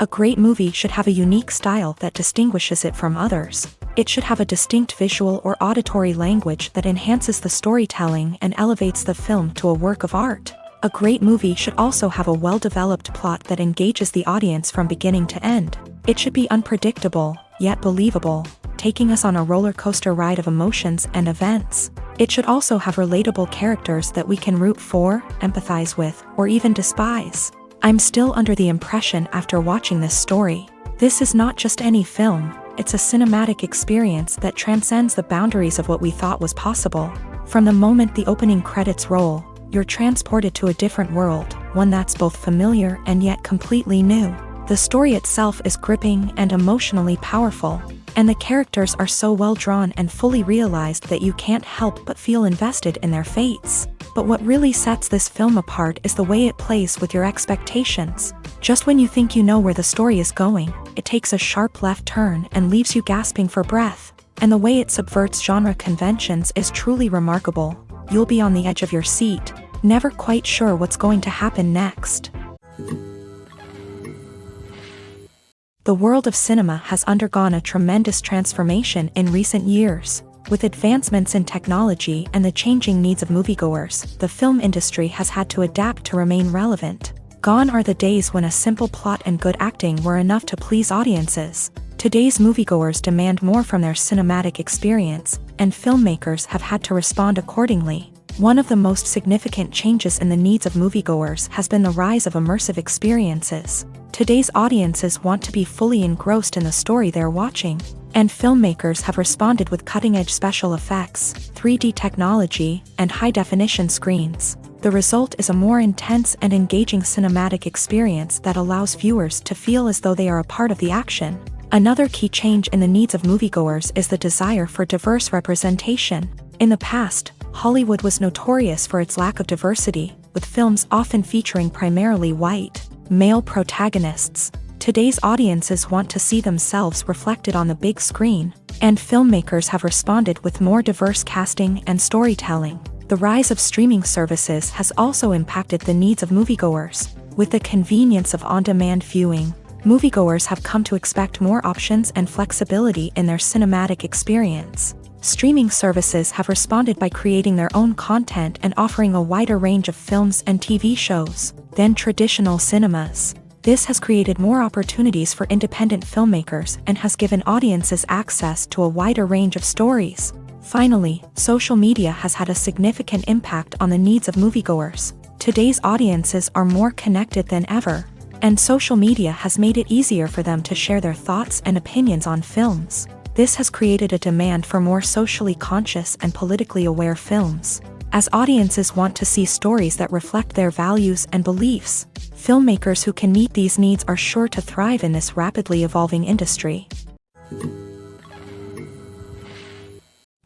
A great movie should have a unique style that distinguishes it from others. It should have a distinct visual or auditory language that enhances the storytelling and elevates the film to a work of art. A great movie should also have a well-developed plot that engages the audience from beginning to end. It should be unpredictable, yet believable, taking us on a roller coaster ride of emotions and events. It should also have relatable characters that we can root for, empathize with, or even despise. I'm still under the impression after watching this story. This is not just any film, it's a cinematic experience that transcends the boundaries of what we thought was possible. From the moment the opening credits roll, you're transported to a different world, one that's both familiar and yet completely new. The story itself is gripping and emotionally powerful, and the characters are so well drawn and fully realized that you can't help but feel invested in their fates. But what really sets this film apart is the way it plays with your expectations. Just when you think you know where the story is going, it takes a sharp left turn and leaves you gasping for breath. And the way it subverts genre conventions is truly remarkable. You'll be on the edge of your seat, never quite sure what's going to happen next. The world of cinema has undergone a tremendous transformation in recent years. With advancements in technology and the changing needs of moviegoers, the film industry has had to adapt to remain relevant. Gone are the days when a simple plot and good acting were enough to please audiences. Today's moviegoers demand more from their cinematic experience, and filmmakers have had to respond accordingly. One of the most significant changes in the needs of moviegoers has been the rise of immersive experiences. Today's audiences want to be fully engrossed in the story they're watching, and filmmakers have responded with cutting-edge special effects, 3D technology, and high-definition screens. The result is a more intense and engaging cinematic experience that allows viewers to feel as though they are a part of the action. Another key change in the needs of moviegoers is the desire for diverse representation. In the past, Hollywood was notorious for its lack of diversity, with films often featuring primarily white, male protagonists. Today's audiences want to see themselves reflected on the big screen, and filmmakers have responded with more diverse casting and storytelling. The rise of streaming services has also impacted the needs of moviegoers. With the convenience of on-demand viewing, moviegoers have come to expect more options and flexibility in their cinematic experience. Streaming services have responded by creating their own content and offering a wider range of films and TV shows than traditional cinemas. This has created more opportunities for independent filmmakers and has given audiences access to a wider range of stories. Finally, social media has had a significant impact on the needs of moviegoers. Today's audiences are more connected than ever, and social media has made it easier for them to share their thoughts and opinions on films. This has created a demand for more socially conscious and politically aware films. As audiences want to see stories that reflect their values and beliefs, filmmakers who can meet these needs are sure to thrive in this rapidly evolving industry.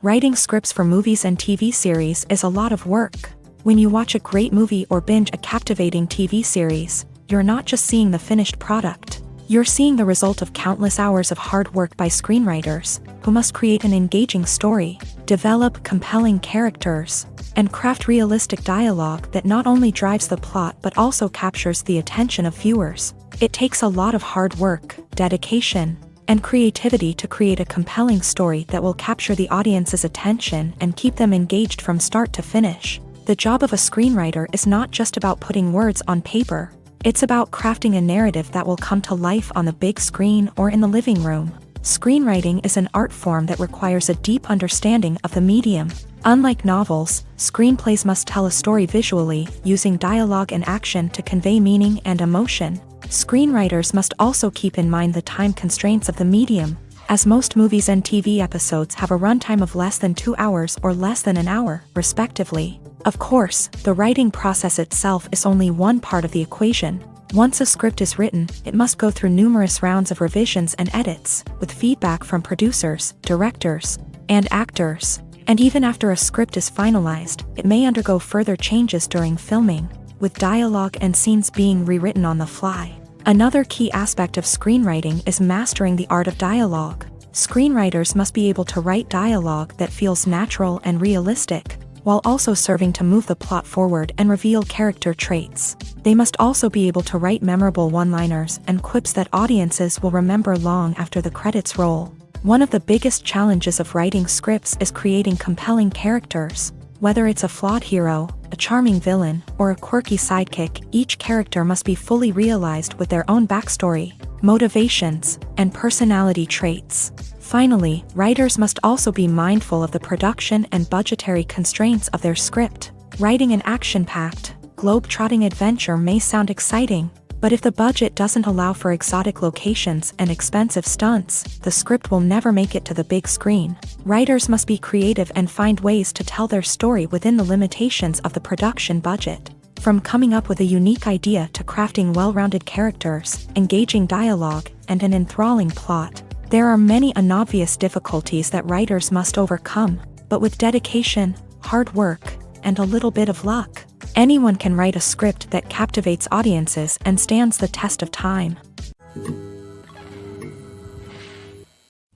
Writing scripts for movies and TV series is a lot of work. When you watch a great movie or binge a captivating TV series, you're not just seeing the finished product. You're seeing the result of countless hours of hard work by screenwriters, who must create an engaging story, develop compelling characters, and craft realistic dialogue that not only drives the plot but also captures the attention of viewers. It takes a lot of hard work, dedication, and creativity to create a compelling story that will capture the audience's attention and keep them engaged from start to finish. The job of a screenwriter is not just about putting words on paper. It's about crafting a narrative that will come to life on the big screen or in the living room. Screenwriting is an art form that requires a deep understanding of the medium. Unlike novels, screenplays must tell a story visually, using dialogue and action to convey meaning and emotion. Screenwriters must also keep in mind the time constraints of the medium, as most movies and TV episodes have a runtime of less than 2 hours or less than an hour, respectively. Of course, the writing process itself is only one part of the equation. Once a script is written, it must go through numerous rounds of revisions and edits, with feedback from producers, directors, and actors. And even after a script is finalized, it may undergo further changes during filming, with dialogue and scenes being rewritten on the fly. Another key aspect of screenwriting is mastering the art of dialogue. Screenwriters must be able to write dialogue that feels natural and realistic. while also serving to move the plot forward and reveal character traits. They must also be able to write memorable one-liners and quips that audiences will remember long after the credits roll. One of the biggest challenges of writing scripts is creating compelling characters. Whether it's a flawed hero, a charming villain, or a quirky sidekick, each character must be fully realized with their own backstory, motivations, and personality traits. Finally, writers must also be mindful of the production and budgetary constraints of their script. Writing an action-packed, globe-trotting adventure may sound exciting, but if the budget doesn't allow for exotic locations and expensive stunts, the script will never make it to the big screen. Writers must be creative and find ways to tell their story within the limitations of the production budget. From coming up with a unique idea to crafting well-rounded characters, engaging dialogue, and an enthralling plot, there are many unobvious difficulties that writers must overcome, but with dedication, hard work, and a little bit of luck, anyone can write a script that captivates audiences and stands the test of time.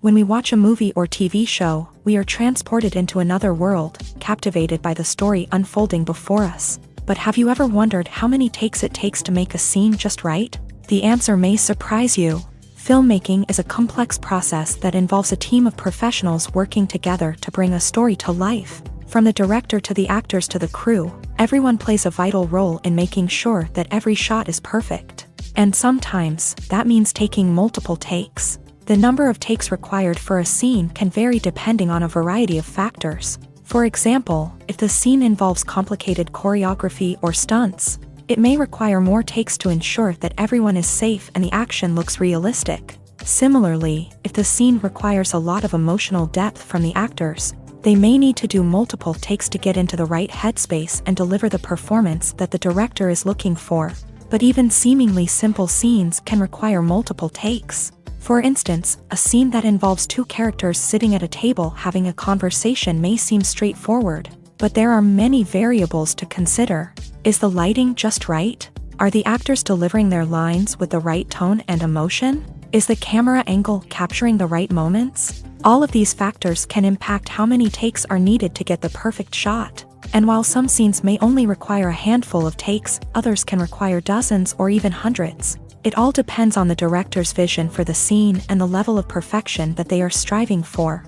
When we watch a movie or TV show, we are transported into another world, captivated by the story unfolding before us. But have you ever wondered how many takes it takes to make a scene just right? The answer may surprise you. Filmmaking is a complex process that involves a team of professionals working together to bring a story to life. From the director to the actors to the crew, everyone plays a vital role in making sure that every shot is perfect. And sometimes, that means taking multiple takes. The number of takes required for a scene can vary depending on a variety of factors. For example, if the scene involves complicated choreography or stunts, it may require more takes to ensure that everyone is safe and the action looks realistic. Similarly, if the scene requires a lot of emotional depth from the actors, they may need to do multiple takes to get into the right headspace and deliver the performance that the director is looking for. But even seemingly simple scenes can require multiple takes. For instance, a scene that involves two characters sitting at a table having a conversation may seem straightforward, but there are many variables to consider. Is the lighting just right? Are the actors delivering their lines with the right tone and emotion? Is the camera angle capturing the right moments? All of these factors can impact how many takes are needed to get the perfect shot. And while some scenes may only require a handful of takes, others can require dozens or even hundreds. It all depends on the director's vision for the scene and the level of perfection that they are striving for.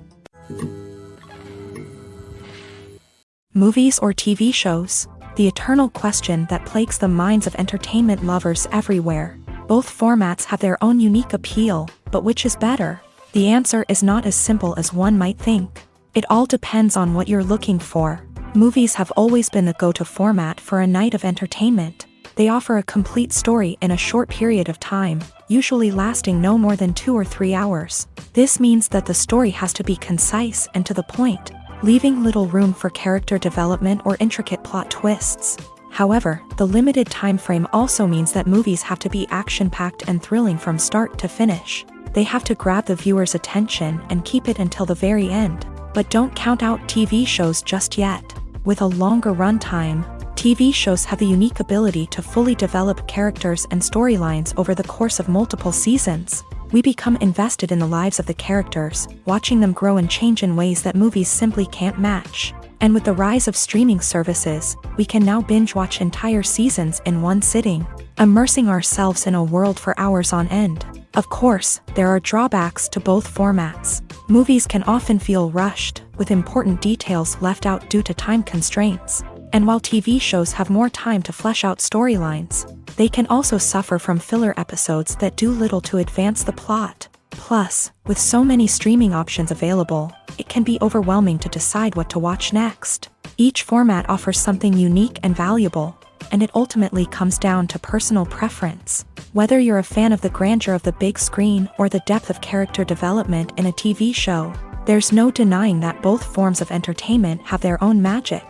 Movies or TV shows? The eternal question that plagues the minds of entertainment lovers everywhere. Both formats have their own unique appeal, but which is better? The answer is not as simple as one might think. It all depends on what you're looking for. Movies have always been the go-to format for a night of entertainment. They offer a complete story in a short period of time, usually lasting no more than 2 or 3 hours. This means that the story has to be concise and to the point, leaving little room for character development or intricate plot twists. However, the limited time frame also means that movies have to be action-packed and thrilling from start to finish. They have to grab the viewer's attention and keep it until the very end. But don't count out TV shows just yet. With a longer runtime, TV shows have the unique ability to fully develop characters and storylines over the course of multiple seasons. We become invested in the lives of the characters, watching them grow and change in ways that movies simply can't match. And with the rise of streaming services, we can now binge-watch entire seasons in one sitting, immersing ourselves in a world for hours on end. Of course, there are drawbacks to both formats. Movies can often feel rushed, with important details left out due to time constraints. And while TV shows have more time to flesh out storylines, they can also suffer from filler episodes that do little to advance the plot. Plus, with so many streaming options available, it can be overwhelming to decide what to watch next. Each format offers something unique and valuable, and it ultimately comes down to personal preference. Whether you're a fan of the grandeur of the big screen or the depth of character development in a TV show, there's no denying that both forms of entertainment have their own magic.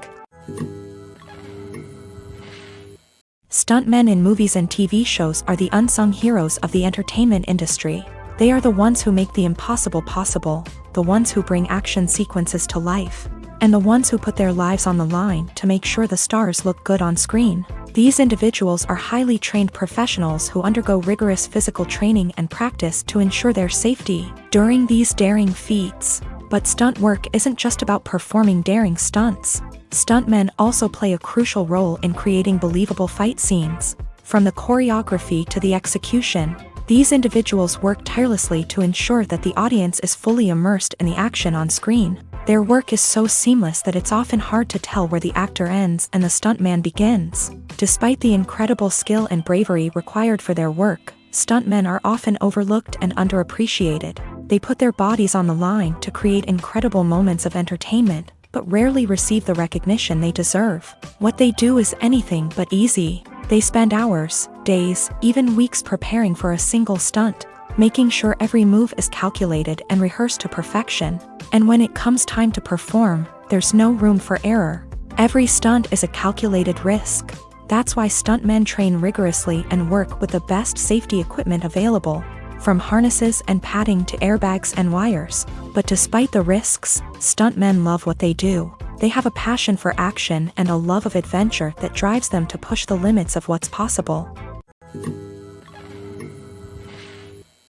Stuntmen in movies and TV shows are the unsung heroes of the entertainment industry. They are the ones who make the impossible possible, the ones who bring action sequences to life, and the ones who put their lives on the line to make sure the stars look good on screen. These individuals are highly trained professionals who undergo rigorous physical training and practice to ensure their safety during these daring feats. But stunt work isn't just about performing daring stunts. Stuntmen also play a crucial role in creating believable fight scenes. From the choreography to the execution, these individuals work tirelessly to ensure that the audience is fully immersed in the action on screen. Their work is so seamless that it's often hard to tell where the actor ends and the stuntman begins. Despite the incredible skill and bravery required for their work, stuntmen are often overlooked and underappreciated. They put their bodies on the line to create incredible moments of entertainment, but rarely receive the recognition they deserve. What they do is anything but easy. They spend hours, days, even weeks preparing for a single stunt, making sure every move is calculated and rehearsed to perfection. And when it comes time to perform, there's no room for error. Every stunt is a calculated risk. That's why stuntmen train rigorously and work with the best safety equipment available, from harnesses and padding to airbags and wires. But despite the risks, stuntmen love what they do. They have a passion for action and a love of adventure that drives them to push the limits of what's possible.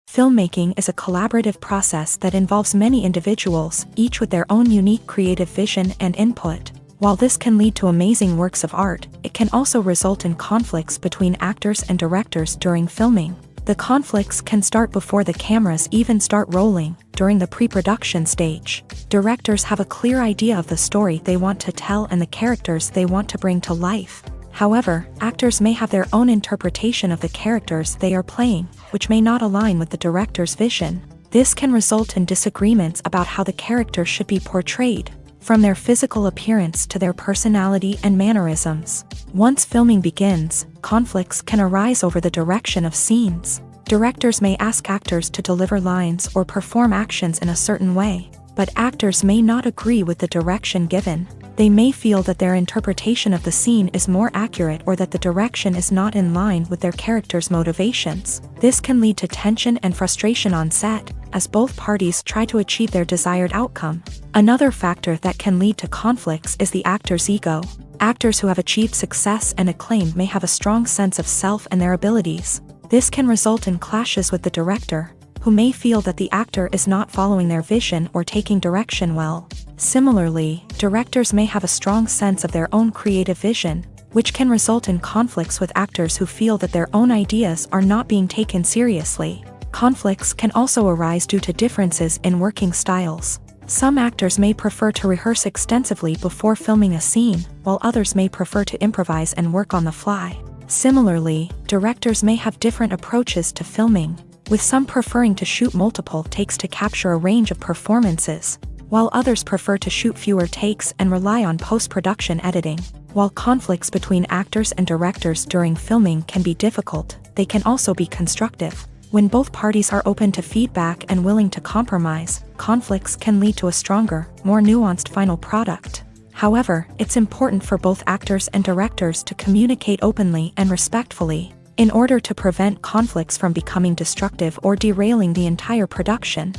Filmmaking is a collaborative process that involves many individuals, each with their own unique creative vision and input. While this can lead to amazing works of art, it can also result in conflicts between actors and directors during filming. The conflicts can start before the cameras even start rolling, during the pre-production stage. Directors have a clear idea of the story they want to tell and the characters they want to bring to life. However, actors may have their own interpretation of the characters they are playing, which may not align with the director's vision. This can result in disagreements about how the character should be portrayed, from their physical appearance to their personality and mannerisms. Once filming begins, conflicts can arise over the direction of scenes. Directors may ask actors to deliver lines or perform actions in a certain way, but actors may not agree with the direction given. They may feel that their interpretation of the scene is more accurate or that the direction is not in line with their character's motivations. This can lead to tension and frustration on set, as both parties try to achieve their desired outcome. Another factor that can lead to conflicts is the actor's ego. Actors who have achieved success and acclaim may have a strong sense of self and their abilities. This can result in clashes with the director, who may feel that the actor is not following their vision or taking direction well. Similarly, directors may have a strong sense of their own creative vision, which can result in conflicts with actors who feel that their own ideas are not being taken seriously. Conflicts can also arise due to differences in working styles. Some actors may prefer to rehearse extensively before filming a scene, while others may prefer to improvise and work on the fly. Similarly, directors may have different approaches to filming, with some preferring to shoot multiple takes to capture a range of performances, while others prefer to shoot fewer takes and rely on post-production editing. While conflicts between actors and directors during filming can be difficult, they can also be constructive. When both parties are open to feedback and willing to compromise, conflicts can lead to a stronger, more nuanced final product. However, it's important for both actors and directors to communicate openly and respectfully, in order to prevent conflicts from becoming destructive or derailing the entire production.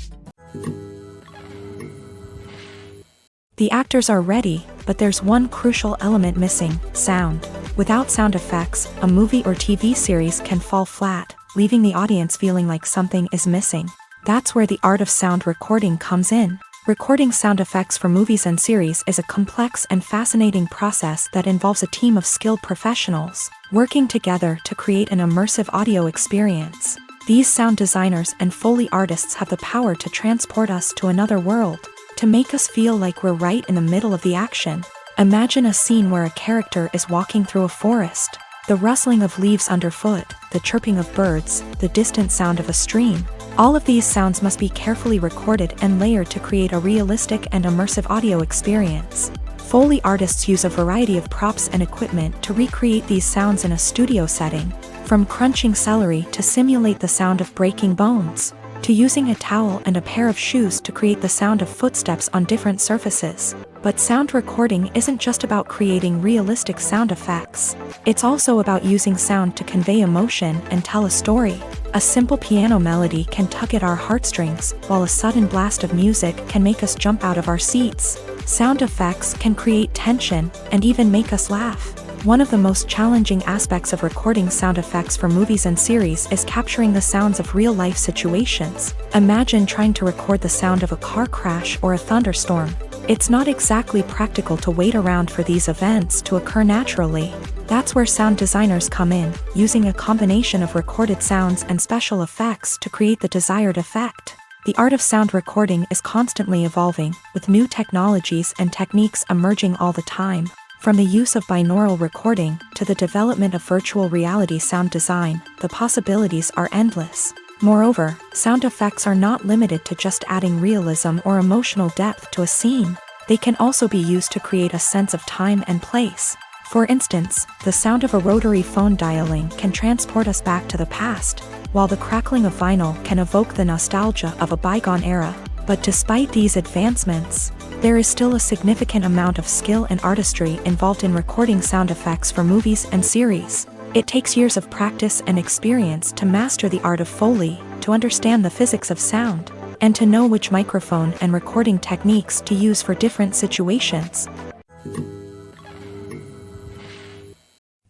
The actors are ready, but there's one crucial element missing: sound. Without sound effects, a movie or TV series can fall flat, leaving the audience feeling like something is missing. That's where the art of sound recording comes in. Recording sound effects for movies and series is a complex and fascinating process that involves a team of skilled professionals, working together to create an immersive audio experience. These sound designers and Foley artists have the power to transport us to another world, to make us feel like we're right in the middle of the action. Imagine a scene where a character is walking through a forest. The rustling of leaves underfoot, the chirping of birds, the distant sound of a stream. All of these sounds must be carefully recorded and layered to create a realistic and immersive audio experience. Foley artists use a variety of props and equipment to recreate these sounds in a studio setting, from crunching celery to simulate the sound of breaking bones, to using a towel and a pair of shoes to create the sound of footsteps on different surfaces. But sound recording isn't just about creating realistic sound effects. It's also about using sound to convey emotion and tell a story. A simple piano melody can tug at our heartstrings, while a sudden blast of music can make us jump out of our seats. Sound effects can create tension and even make us laugh. One of the most challenging aspects of recording sound effects for movies and series is capturing the sounds of real-life situations. Imagine trying to record the sound of a car crash or a thunderstorm. It's not exactly practical to wait around for these events to occur naturally. That's where sound designers come in, using a combination of recorded sounds and special effects to create the desired effect. The art of sound recording is constantly evolving, with new technologies and techniques emerging all the time. From the use of binaural recording to the development of virtual reality sound design, the possibilities are endless. Moreover, sound effects are not limited to just adding realism or emotional depth to a scene. They can also be used to create a sense of time and place. For instance, the sound of a rotary phone dialing can transport us back to the past, while the crackling of vinyl can evoke the nostalgia of a bygone era. But despite these advancements, there is still a significant amount of skill and artistry involved in recording sound effects for movies and series. It takes years of practice and experience to master the art of Foley, to understand the physics of sound, and to know which microphone and recording techniques to use for different situations.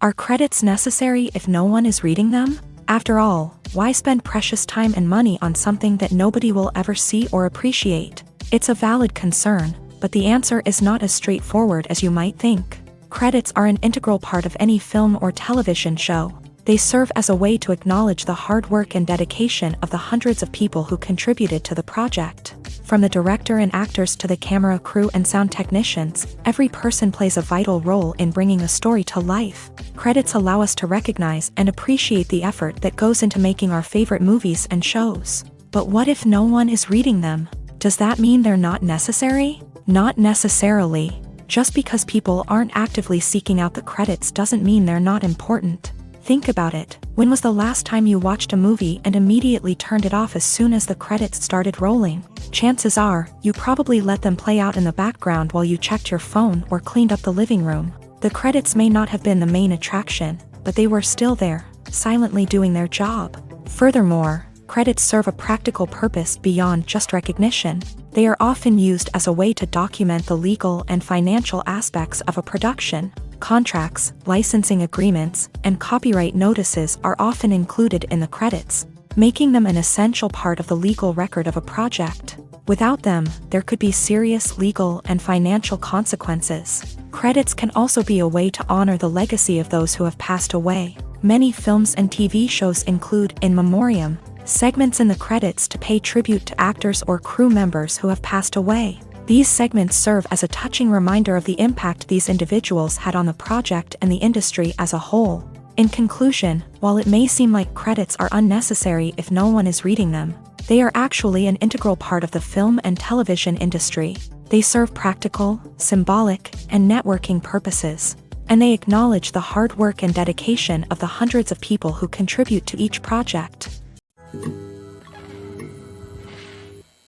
Are credits necessary if no one is reading them? After all, why spend precious time and money on something that nobody will ever see or appreciate? It's a valid concern, but the answer is not as straightforward as you might think. Credits are an integral part of any film or television show. They serve as a way to acknowledge the hard work and dedication of the hundreds of people who contributed to the project. From the director and actors to the camera crew and sound technicians, every person plays a vital role in bringing a story to life. Credits allow us to recognize and appreciate the effort that goes into making our favorite movies and shows. But what if no one is reading them? Does that mean they're not necessary? Not necessarily. Just because people aren't actively seeking out the credits doesn't mean they're not important. Think about it. When was the last time you watched a movie and immediately turned it off as soon as the credits started rolling? Chances are, you probably let them play out in the background while you checked your phone or cleaned up the living room. The credits may not have been the main attraction, but they were still there, silently doing their job. Furthermore, credits serve a practical purpose beyond just recognition. They are often used as a way to document the legal and financial aspects of a production. Contracts, licensing agreements, and copyright notices are often included in the credits, making them an essential part of the legal record of a project. Without them, there could be serious legal and financial consequences. Credits can also be a way to honor the legacy of those who have passed away. Many films and TV shows include in memoriam segments in the credits to pay tribute to actors or crew members who have passed away. These segments serve as a touching reminder of the impact these individuals had on the project and the industry as a whole. In conclusion, while it may seem like credits are unnecessary if no one is reading them, they are actually an integral part of the film and television industry. They serve practical, symbolic, and networking purposes, and they acknowledge the hard work and dedication of the hundreds of people who contribute to each project.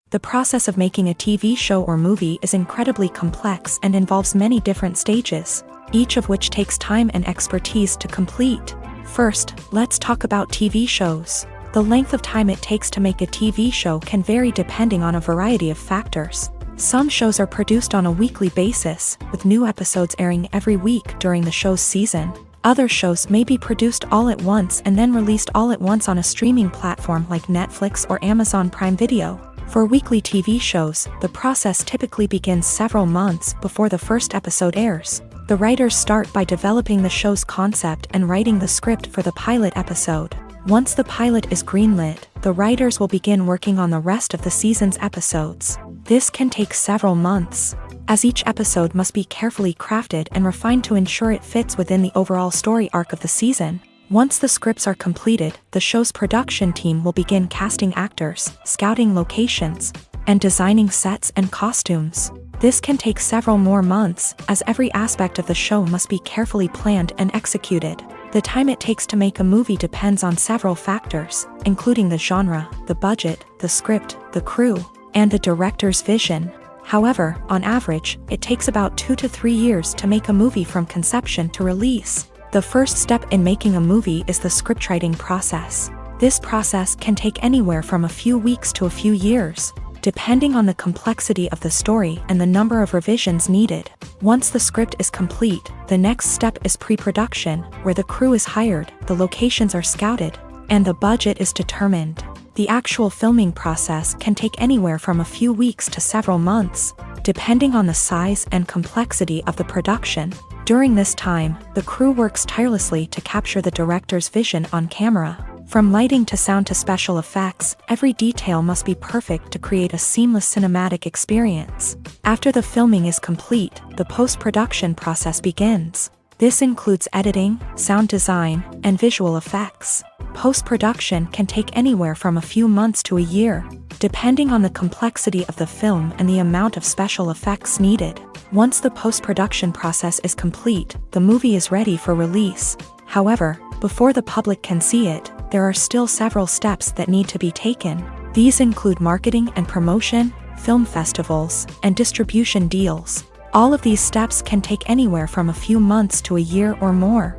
The process of making a TV show or movie is incredibly complex and involves many different stages, each of which takes time and expertise to complete. First, let's talk about TV shows. The length of time it takes to make a TV show can vary depending on a variety of factors. Some shows are produced on a weekly basis, with new episodes airing every week during the show's season. Other shows may be produced all at once and then released all at once on a streaming platform like Netflix or Amazon Prime Video. For weekly TV shows, the process typically begins several months before the first episode airs. The writers start by developing the show's concept and writing the script for the pilot episode. Once the pilot is greenlit, the writers will begin working on the rest of the season's episodes. This can take several months, as each episode must be carefully crafted and refined to ensure it fits within the overall story arc of the season. Once the scripts are completed, the show's production team will begin casting actors, scouting locations, and designing sets and costumes. This can take several more months, as every aspect of the show must be carefully planned and executed. The time it takes to make a movie depends on several factors, including the genre, the budget, the script, the crew, and the director's vision. However, on average, it takes about 2 to 3 years to make a movie from conception to release. The first step in making a movie is the scriptwriting process. This process can take anywhere from a few weeks to a few years, depending on the complexity of the story and the number of revisions needed. Once the script is complete, the next step is pre-production, where the crew is hired, the locations are scouted, and the budget is determined. The actual filming process can take anywhere from a few weeks to several months. depending on the size and complexity of the production. During this time, the crew works tirelessly to capture the director's vision on camera. From lighting to sound to special effects, every detail must be perfect to create a seamless cinematic experience. After the filming is complete, the post-production process begins. This includes editing, sound design, and visual effects. Post-production can take anywhere from a few months to a year, depending on the complexity of the film and the amount of special effects needed. Once the post-production process is complete, the movie is ready for release. However, before the public can see it, there are still several steps that need to be taken. These include marketing and promotion, film festivals, and distribution deals. All of these steps can take anywhere from a few months to a year or more.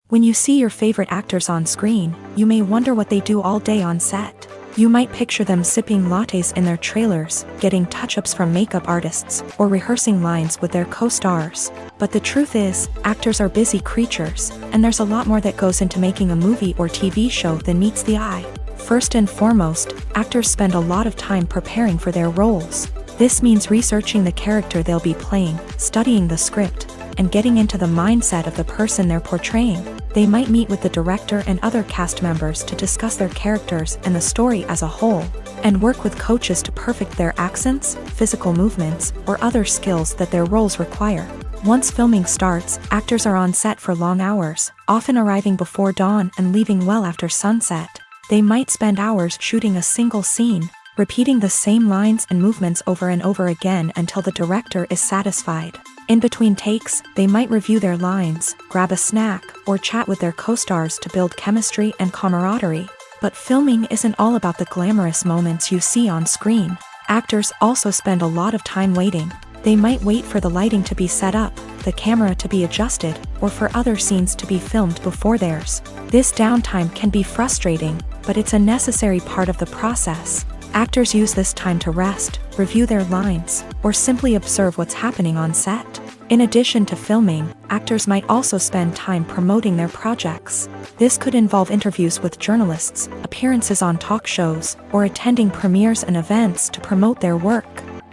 When you see your favorite actors on screen, you may wonder what they do all day on set. You might picture them sipping lattes in their trailers, getting touch-ups from makeup artists, or rehearsing lines with their co-stars. But the truth is, actors are busy creatures, and there's a lot more that goes into making a movie or TV show than meets the eye. First and foremost, actors spend a lot of time preparing for their roles. This means researching the character they'll be playing, studying the script, and getting into the mindset of the person they're portraying. They might meet with the director and other cast members to discuss their characters and the story as a whole, and work with coaches to perfect their accents, physical movements, or other skills that their roles require. Once filming starts, actors are on set for long hours, often arriving before dawn and leaving well after sunset. They might spend hours shooting a single scene, repeating the same lines and movements over and over again until the director is satisfied. In between takes, they might review their lines, grab a snack, or chat with their co-stars to build chemistry and camaraderie. But filming isn't all about the glamorous moments you see on screen. Actors also spend a lot of time waiting. They might wait for the lighting to be set up, the camera to be adjusted, or for other scenes to be filmed before theirs. This downtime can be frustrating, but it's a necessary part of the process. Actors use this time to rest, review their lines, or simply observe what's happening on set. In addition to filming, actors might also spend time promoting their projects. This could involve interviews with journalists, appearances on talk shows, or attending premieres and events to promote their work.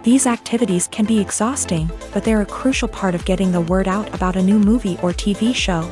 These activities can be exhausting, but they're a crucial part of getting the word out about a new movie or TV show.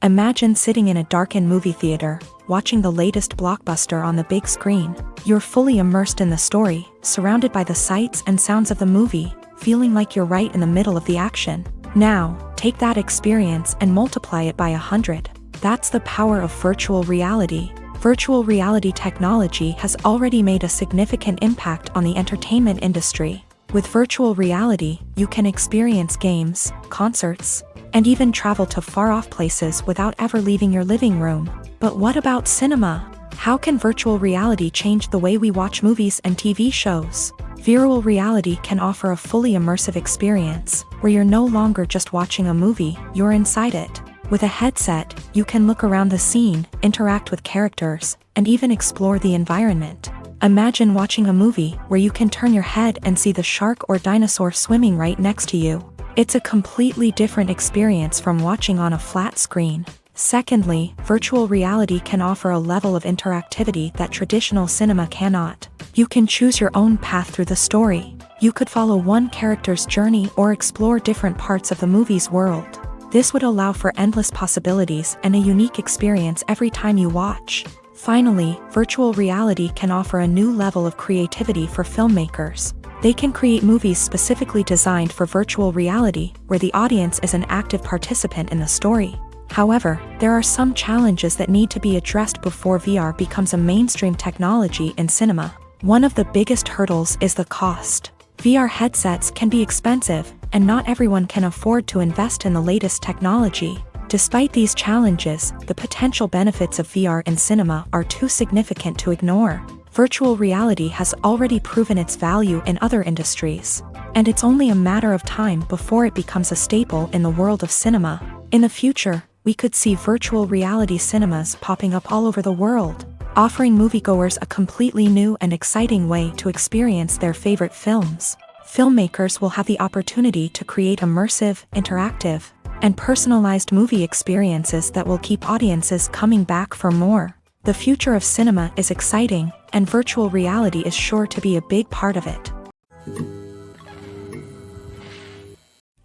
Imagine sitting in a darkened movie theater, watching the latest blockbuster on the big screen. You're fully immersed in the story, surrounded by the sights and sounds of the movie, feeling like you're right in the middle of the action. Now, take that experience and multiply it by 100. That's the power of virtual reality. Virtual reality technology has already made a significant impact on the entertainment industry. With virtual reality, you can experience games, concerts, and even travel to far-off places without ever leaving your living room. But what about cinema? How can virtual reality change the way we watch movies and TV shows? Virtual reality can offer a fully immersive experience, where you're no longer just watching a movie, you're inside it. With a headset, you can look around the scene, interact with characters, and even explore the environment. Imagine watching a movie where you can turn your head and see the shark or dinosaur swimming right next to you. It's a completely different experience from watching on a flat screen. Secondly, virtual reality can offer a level of interactivity that traditional cinema cannot. You can choose your own path through the story. You could follow one character's journey or explore different parts of the movie's world. This would allow for endless possibilities and a unique experience every time you watch. Finally, virtual reality can offer a new level of creativity for filmmakers. They can create movies specifically designed for virtual reality, where the audience is an active participant in the story. However, there are some challenges that need to be addressed before VR becomes a mainstream technology in cinema. One of the biggest hurdles is the cost. VR headsets can be expensive, and not everyone can afford to invest in the latest technology. Despite these challenges, the potential benefits of VR in cinema are too significant to ignore. Virtual reality has already proven its value in other industries, and it's only a matter of time before it becomes a staple in the world of cinema. In the future, we could see virtual reality cinemas popping up all over the world, offering moviegoers a completely new and exciting way to experience their favorite films. Filmmakers will have the opportunity to create immersive, interactive, and personalized movie experiences that will keep audiences coming back for more. The future of cinema is exciting, and virtual reality is sure to be a big part of it.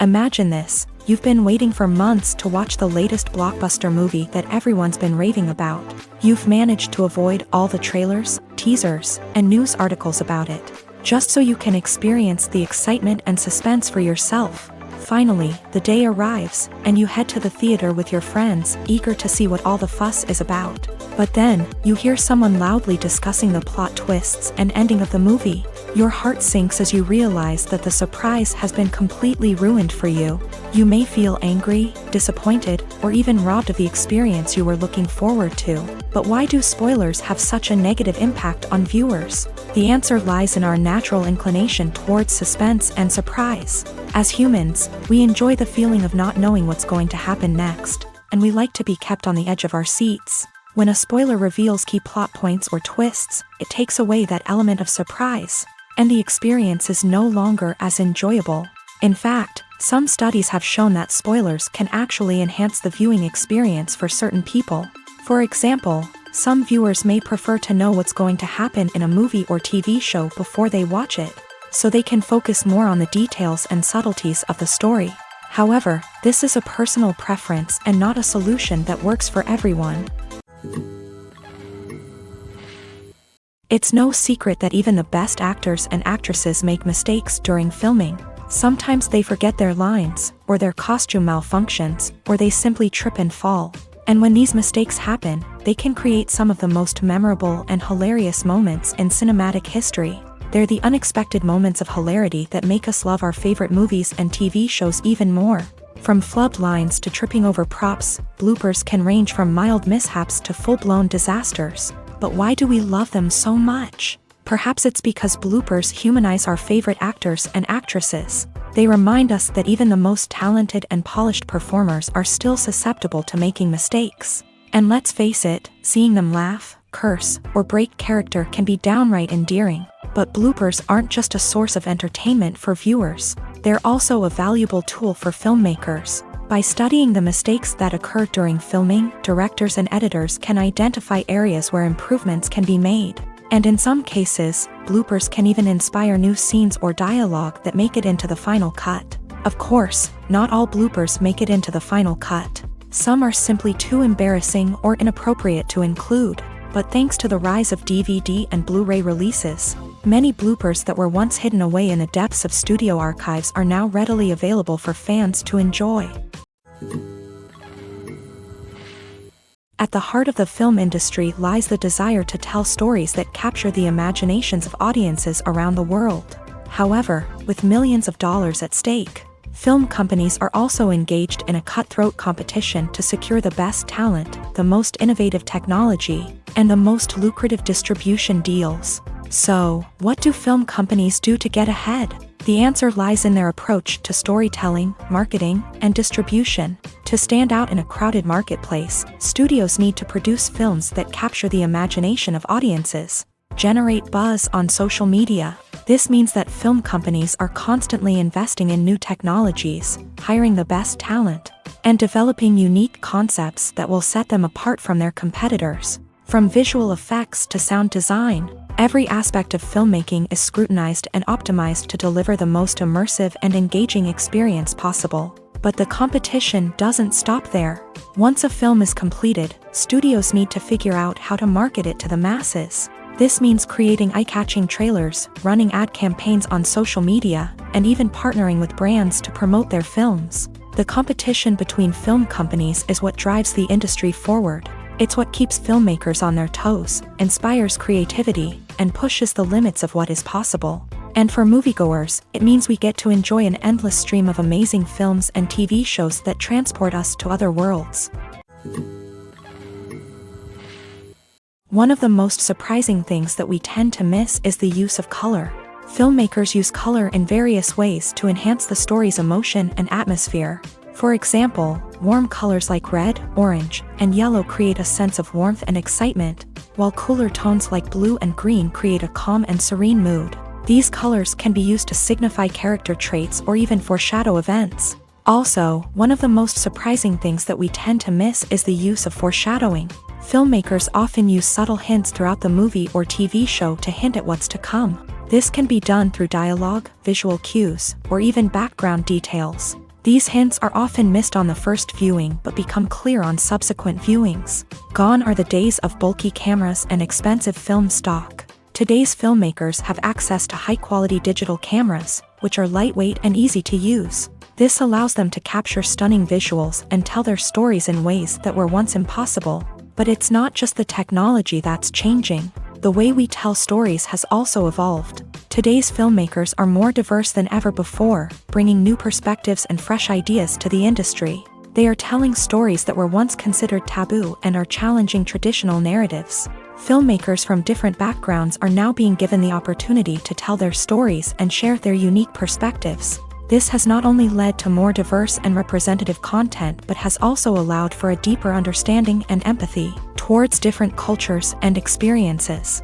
Imagine this: you've been waiting for months to watch the latest blockbuster movie that everyone's been raving about. You've managed to avoid all the trailers, teasers, and news articles about it, just so you can experience the excitement and suspense for yourself. Finally, the day arrives, and you head to the theater with your friends, eager to see what all the fuss is about. But then, you hear someone loudly discussing the plot twists and ending of the movie. Your heart sinks as you realize that the surprise has been completely ruined for you. You may feel angry, disappointed, or even robbed of the experience you were looking forward to. But why do spoilers have such a negative impact on viewers? The answer lies in our natural inclination towards suspense and surprise. As humans, we enjoy the feeling of not knowing what's going to happen next, and we like to be kept on the edge of our seats. When a spoiler reveals key plot points or twists, it takes away that element of surprise, and the experience is no longer as enjoyable. In fact, some studies have shown that spoilers can actually enhance the viewing experience for certain people. For example, some viewers may prefer to know what's going to happen in a movie or TV show before they watch it, so they can focus more on the details and subtleties of the story. However, this is a personal preference and not a solution that works for everyone. It's no secret that even the best actors and actresses make mistakes during filming. Sometimes they forget their lines, or their costume malfunctions, or they simply trip and fall. And when these mistakes happen, they can create some of the most memorable and hilarious moments in cinematic history. They're the unexpected moments of hilarity that make us love our favorite movies and TV shows even more. From flubbed lines to tripping over props, bloopers can range from mild mishaps to full-blown disasters. But why do we love them so much? Perhaps it's because bloopers humanize our favorite actors and actresses. They remind us that even the most talented and polished performers are still susceptible to making mistakes. And let's face it, seeing them laugh, curse, or break character can be downright endearing. But bloopers aren't just a source of entertainment for viewers. They're also a valuable tool for filmmakers. By studying the mistakes that occur during filming, directors and editors can identify areas where improvements can be made. And in some cases, bloopers can even inspire new scenes or dialogue that make it into the final cut. Of course, not all bloopers make it into the final cut. Some are simply too embarrassing or inappropriate to include. But thanks to the rise of DVD and Blu-ray releases, many bloopers that were once hidden away in the depths of studio archives are now readily available for fans to enjoy. At the heart of the film industry lies the desire to tell stories that capture the imaginations of audiences around the world. However, with millions of dollars at stake, film companies are also engaged in a cutthroat competition to secure the best talent, the most innovative technology, and the most lucrative distribution deals. So, what do film companies do to get ahead? The answer lies in their approach to storytelling, marketing, and distribution. To stand out in a crowded marketplace, studios need to produce films that capture the imagination of audiences, generate buzz on social media. This means that film companies are constantly investing in new technologies, hiring the best talent, and developing unique concepts that will set them apart from their competitors. From visual effects to sound design, every aspect of filmmaking is scrutinized and optimized to deliver the most immersive and engaging experience possible. But the competition doesn't stop there. Once a film is completed, studios need to figure out how to market it to the masses. This means creating eye-catching trailers, running ad campaigns on social media, and even partnering with brands to promote their films. The competition between film companies is what drives the industry forward. It's what keeps filmmakers on their toes, inspires creativity, and pushes the limits of what is possible. And for moviegoers, it means we get to enjoy an endless stream of amazing films and TV shows that transport us to other worlds. One of the most surprising things that we tend to miss is the use of color. Filmmakers use color in various ways to enhance the story's emotion and atmosphere. For example, warm colors like red, orange, and yellow create a sense of warmth and excitement, while cooler tones like blue and green create a calm and serene mood. These colors can be used to signify character traits or even foreshadow events. Also, one of the most surprising things that we tend to miss is the use of foreshadowing. Filmmakers often use subtle hints throughout the movie or TV show to hint at what's to come. This can be done through dialogue, visual cues, or even background details. These hints are often missed on the first viewing but become clear on subsequent viewings. Gone are the days of bulky cameras and expensive film stock. Today's filmmakers have access to high-quality digital cameras, which are lightweight and easy to use. This allows them to capture stunning visuals and tell their stories in ways that were once impossible. But it's not just the technology that's changing. The way we tell stories has also evolved. Today's filmmakers are more diverse than ever before, bringing new perspectives and fresh ideas to the industry. They are telling stories that were once considered taboo and are challenging traditional narratives. Filmmakers from different backgrounds are now being given the opportunity to tell their stories and share their unique perspectives. This has not only led to more diverse and representative content but has also allowed for a deeper understanding and empathy towards different cultures and experiences.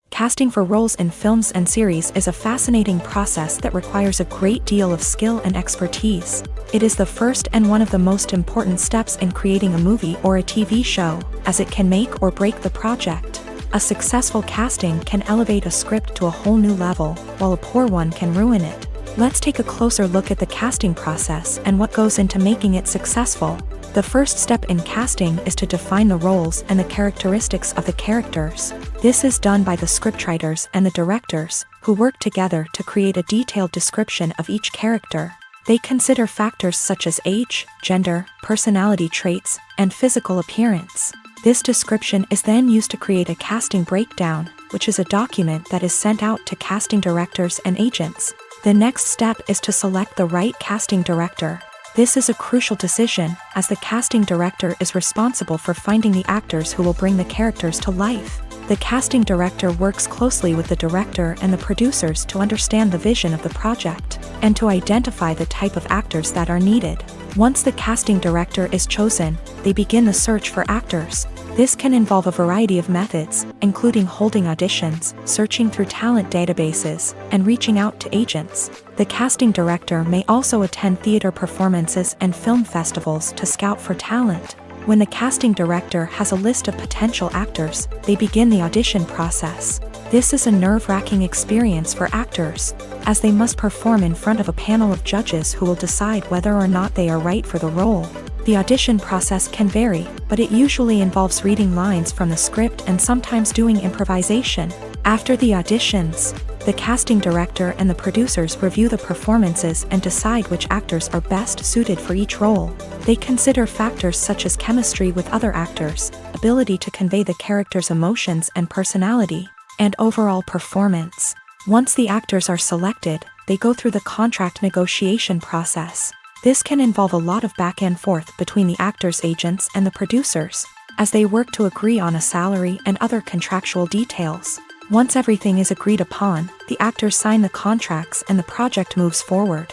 Casting for roles in films and series is a fascinating process that requires a great deal of skill and expertise. It is the first and one of the most important steps in creating a movie or a TV show, as it can make or break the project. A successful casting can elevate a script to a whole new level, while a poor one can ruin it. Let's take a closer look at the casting process and what goes into making it successful. The first step in casting is to define the roles and the characteristics of the characters. This is done by the scriptwriters and the directors, who work together to create a detailed description of each character. They consider factors such as age, gender, personality traits, and physical appearance. This description is then used to create a casting breakdown, which is a document that is sent out to casting directors and agents. The next step is to select the right casting director. This is a crucial decision, as the casting director is responsible for finding the actors who will bring the characters to life. The casting director works closely with the director and the producers to understand the vision of the project, and to identify the type of actors that are needed. Once the casting director is chosen, they begin the search for actors. This can involve a variety of methods, including holding auditions, searching through talent databases, and reaching out to agents. The casting director may also attend theater performances and film festivals to scout for talent. When the casting director has a list of potential actors, they begin the audition process. This is a nerve-wracking experience for actors, as they must perform in front of a panel of judges who will decide whether or not they are right for the role. The audition process can vary, but it usually involves reading lines from the script and sometimes doing improvisation. After the auditions, the casting director and the producers review the performances and decide which actors are best suited for each role. They consider factors such as chemistry with other actors, ability to convey the character's emotions and personality, and overall performance. Once the actors are selected, they go through the contract negotiation process. This can involve a lot of back and forth between the actors' agents and the producers, as they work to agree on a salary and other contractual details. Once everything is agreed upon, the actors sign the contracts and the project moves forward.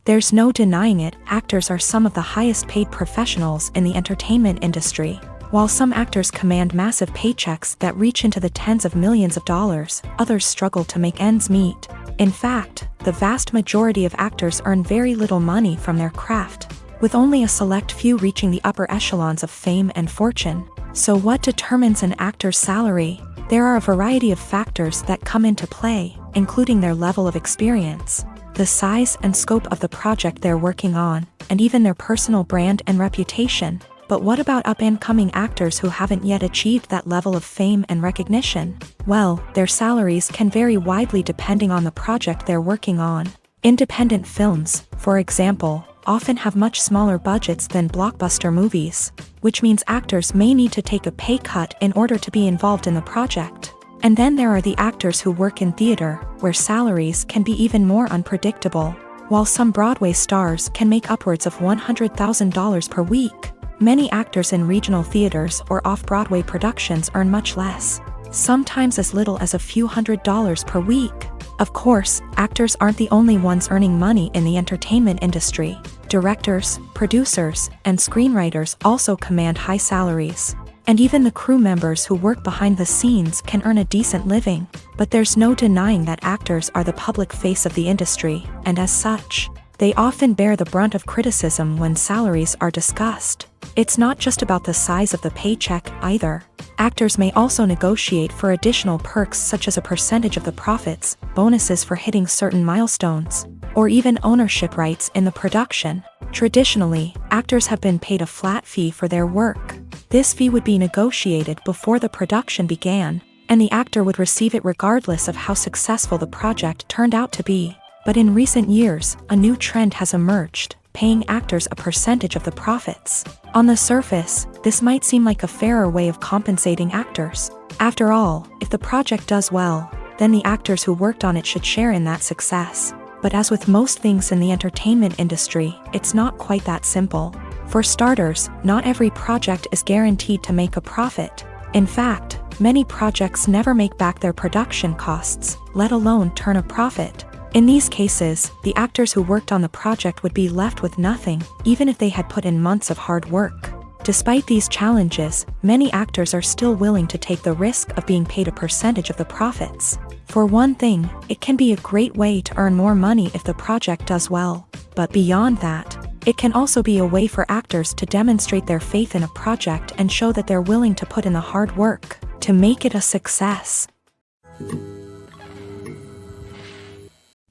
There's no denying it, actors are some of the highest paid professionals in the entertainment industry. While some actors command massive paychecks that reach into the tens of millions of dollars, others struggle to make ends meet. In fact, the vast majority of actors earn very little money from their craft, with only a select few reaching the upper echelons of fame and fortune. So what determines an actor's salary? There are a variety of factors that come into play, including their level of experience, the size and scope of the project they're working on, and even their personal brand and reputation. But what about up-and-coming actors who haven't yet achieved that level of fame and recognition? Well, their salaries can vary widely depending on the project they're working on. Independent films, for example, often have much smaller budgets than blockbuster movies, which means actors may need to take a pay cut in order to be involved in the project. And then there are the actors who work in theater, where salaries can be even more unpredictable. While some Broadway stars can make upwards of $100,000 per week, many actors in regional theaters or off-Broadway productions earn much less, sometimes as little as a few $100s per week. Of course, actors aren't the only ones earning money in the entertainment industry. Directors, producers, and screenwriters also command high salaries. And even the crew members who work behind the scenes can earn a decent living. But there's no denying that actors are the public face of the industry, and as such, They often bear the brunt of criticism when salaries are discussed. It's not just about the size of the paycheck, either. Actors may also negotiate for additional perks such as a percentage of the profits, bonuses for hitting certain milestones, or even ownership rights in the production. Traditionally, actors have been paid a flat fee for their work. This fee would be negotiated before the production began, and the actor would receive it regardless of how successful the project turned out to be. But in recent years, a new trend has emerged, paying actors a percentage of the profits. On the surface, this might seem like a fairer way of compensating actors. After all, if the project does well, then the actors who worked on it should share in that success. But as with most things in the entertainment industry, it's not quite that simple. For starters, not every project is guaranteed to make a profit. In fact, many projects never make back their production costs, let alone turn a profit. In these cases, the actors who worked on the project would be left with nothing, even if they had put in months of hard work. Despite these challenges, many actors are still willing to take the risk of being paid a percentage of the profits. For one thing, it can be a great way to earn more money if the project does well. But beyond that, it can also be a way for actors to demonstrate their faith in a project and show that they're willing to put in the hard work to make it a success.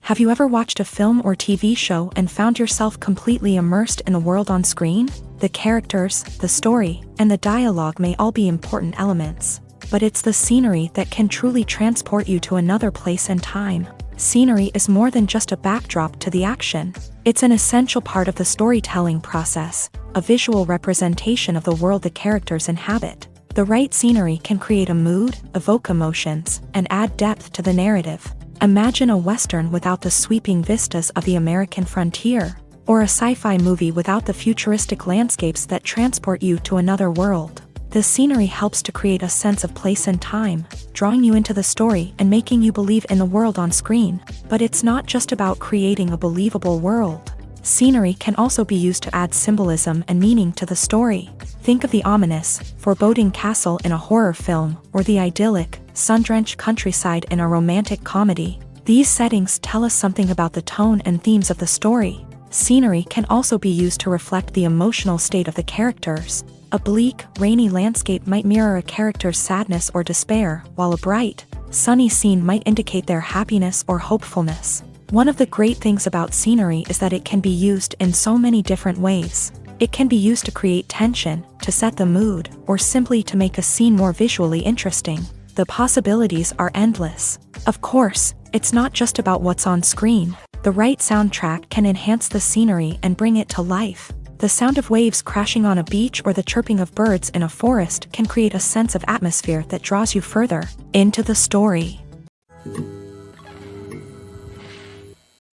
Have you ever watched a film or TV show and found yourself completely immersed in the world on screen? The characters, the story, and the dialogue may all be important elements, but it's the scenery that can truly transport you to another place and time. Scenery is more than just a backdrop to the action. It's an essential part of the storytelling process, a visual representation of the world the characters inhabit. The right scenery can create a mood, evoke emotions, and add depth to the narrative. Imagine a Western without the sweeping vistas of the American frontier, or a sci-fi movie without the futuristic landscapes that transport you to another world. The scenery helps to create a sense of place and time, drawing you into the story and making you believe in the world on screen. But it's not just about creating a believable world. Scenery can also be used to add symbolism and meaning to the story. Think of the ominous, foreboding castle in a horror film, or the idyllic, sun-drenched countryside in a romantic comedy. These settings tell us something about the tone and themes of the story. Scenery can also be used to reflect the emotional state of the characters. A bleak, rainy landscape might mirror a character's sadness or despair, while a bright, sunny scene might indicate their happiness or hopefulness. One of the great things about scenery is that it can be used in so many different ways. It can be used to create tension, to set the mood, or simply to make a scene more visually interesting. The possibilities are endless. Of course, it's not just about what's on screen. The right soundtrack can enhance the scenery and bring it to life. The sound of waves crashing on a beach or the chirping of birds in a forest can create a sense of atmosphere that draws you further into the story.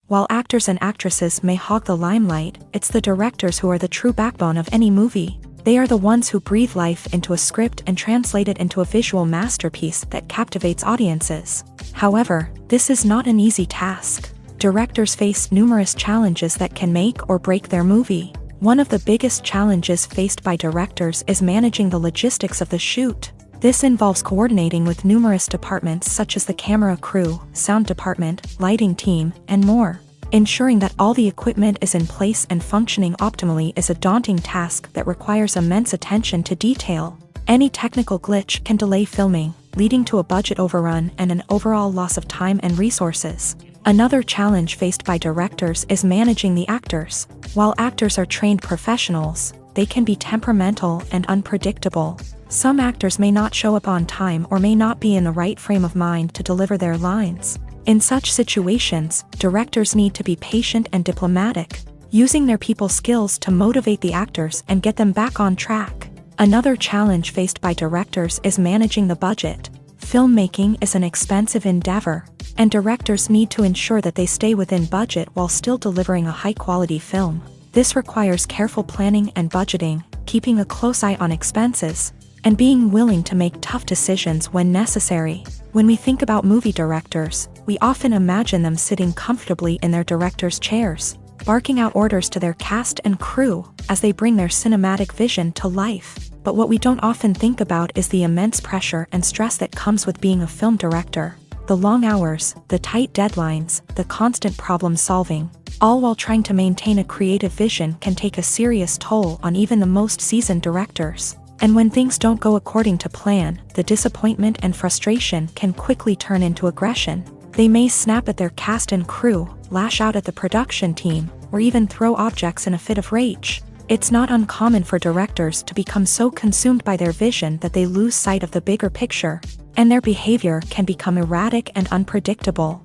While actors and actresses may hog the limelight, it's the directors who are the true backbone of any movie. They are the ones who breathe life into a script and translate it into a visual masterpiece that captivates audiences. However, this is not an easy task. Directors face numerous challenges that can make or break their movie. One of the biggest challenges faced by directors is managing the logistics of the shoot. This involves coordinating with numerous departments such as the camera crew, sound department, lighting team, and more. Ensuring that all the equipment is in place and functioning optimally is a daunting task that requires immense attention to detail. Any technical glitch can delay filming, leading to a budget overrun and an overall loss of time and resources. Another challenge faced by directors is managing the actors. While actors are trained professionals, they can be temperamental and unpredictable. Some actors may not show up on time or may not be in the right frame of mind to deliver their lines. In such situations, directors need to be patient and diplomatic, using their people skills to motivate the actors and get them back on track. Another challenge faced by directors is managing the budget. Filmmaking is an expensive endeavor, and directors need to ensure that they stay within budget while still delivering a high-quality film. This requires careful planning and budgeting, keeping a close eye on expenses, and being willing to make tough decisions when necessary. When we think about movie directors, we often imagine them sitting comfortably in their director's chairs, barking out orders to their cast and crew as they bring their cinematic vision to life. But what we don't often think about is the immense pressure and stress that comes with being a film director. The long hours, the tight deadlines, the constant problem solving. all while trying to maintain a creative vision can take a serious toll on even the most seasoned directors. And when things don't go according to plan, the disappointment and frustration can quickly turn into aggression. They may snap at their cast and crew, lash out at the production team, or even throw objects in a fit of rage. It's not uncommon for directors to become so consumed by their vision that they lose sight of the bigger picture, and their behavior can become erratic and unpredictable.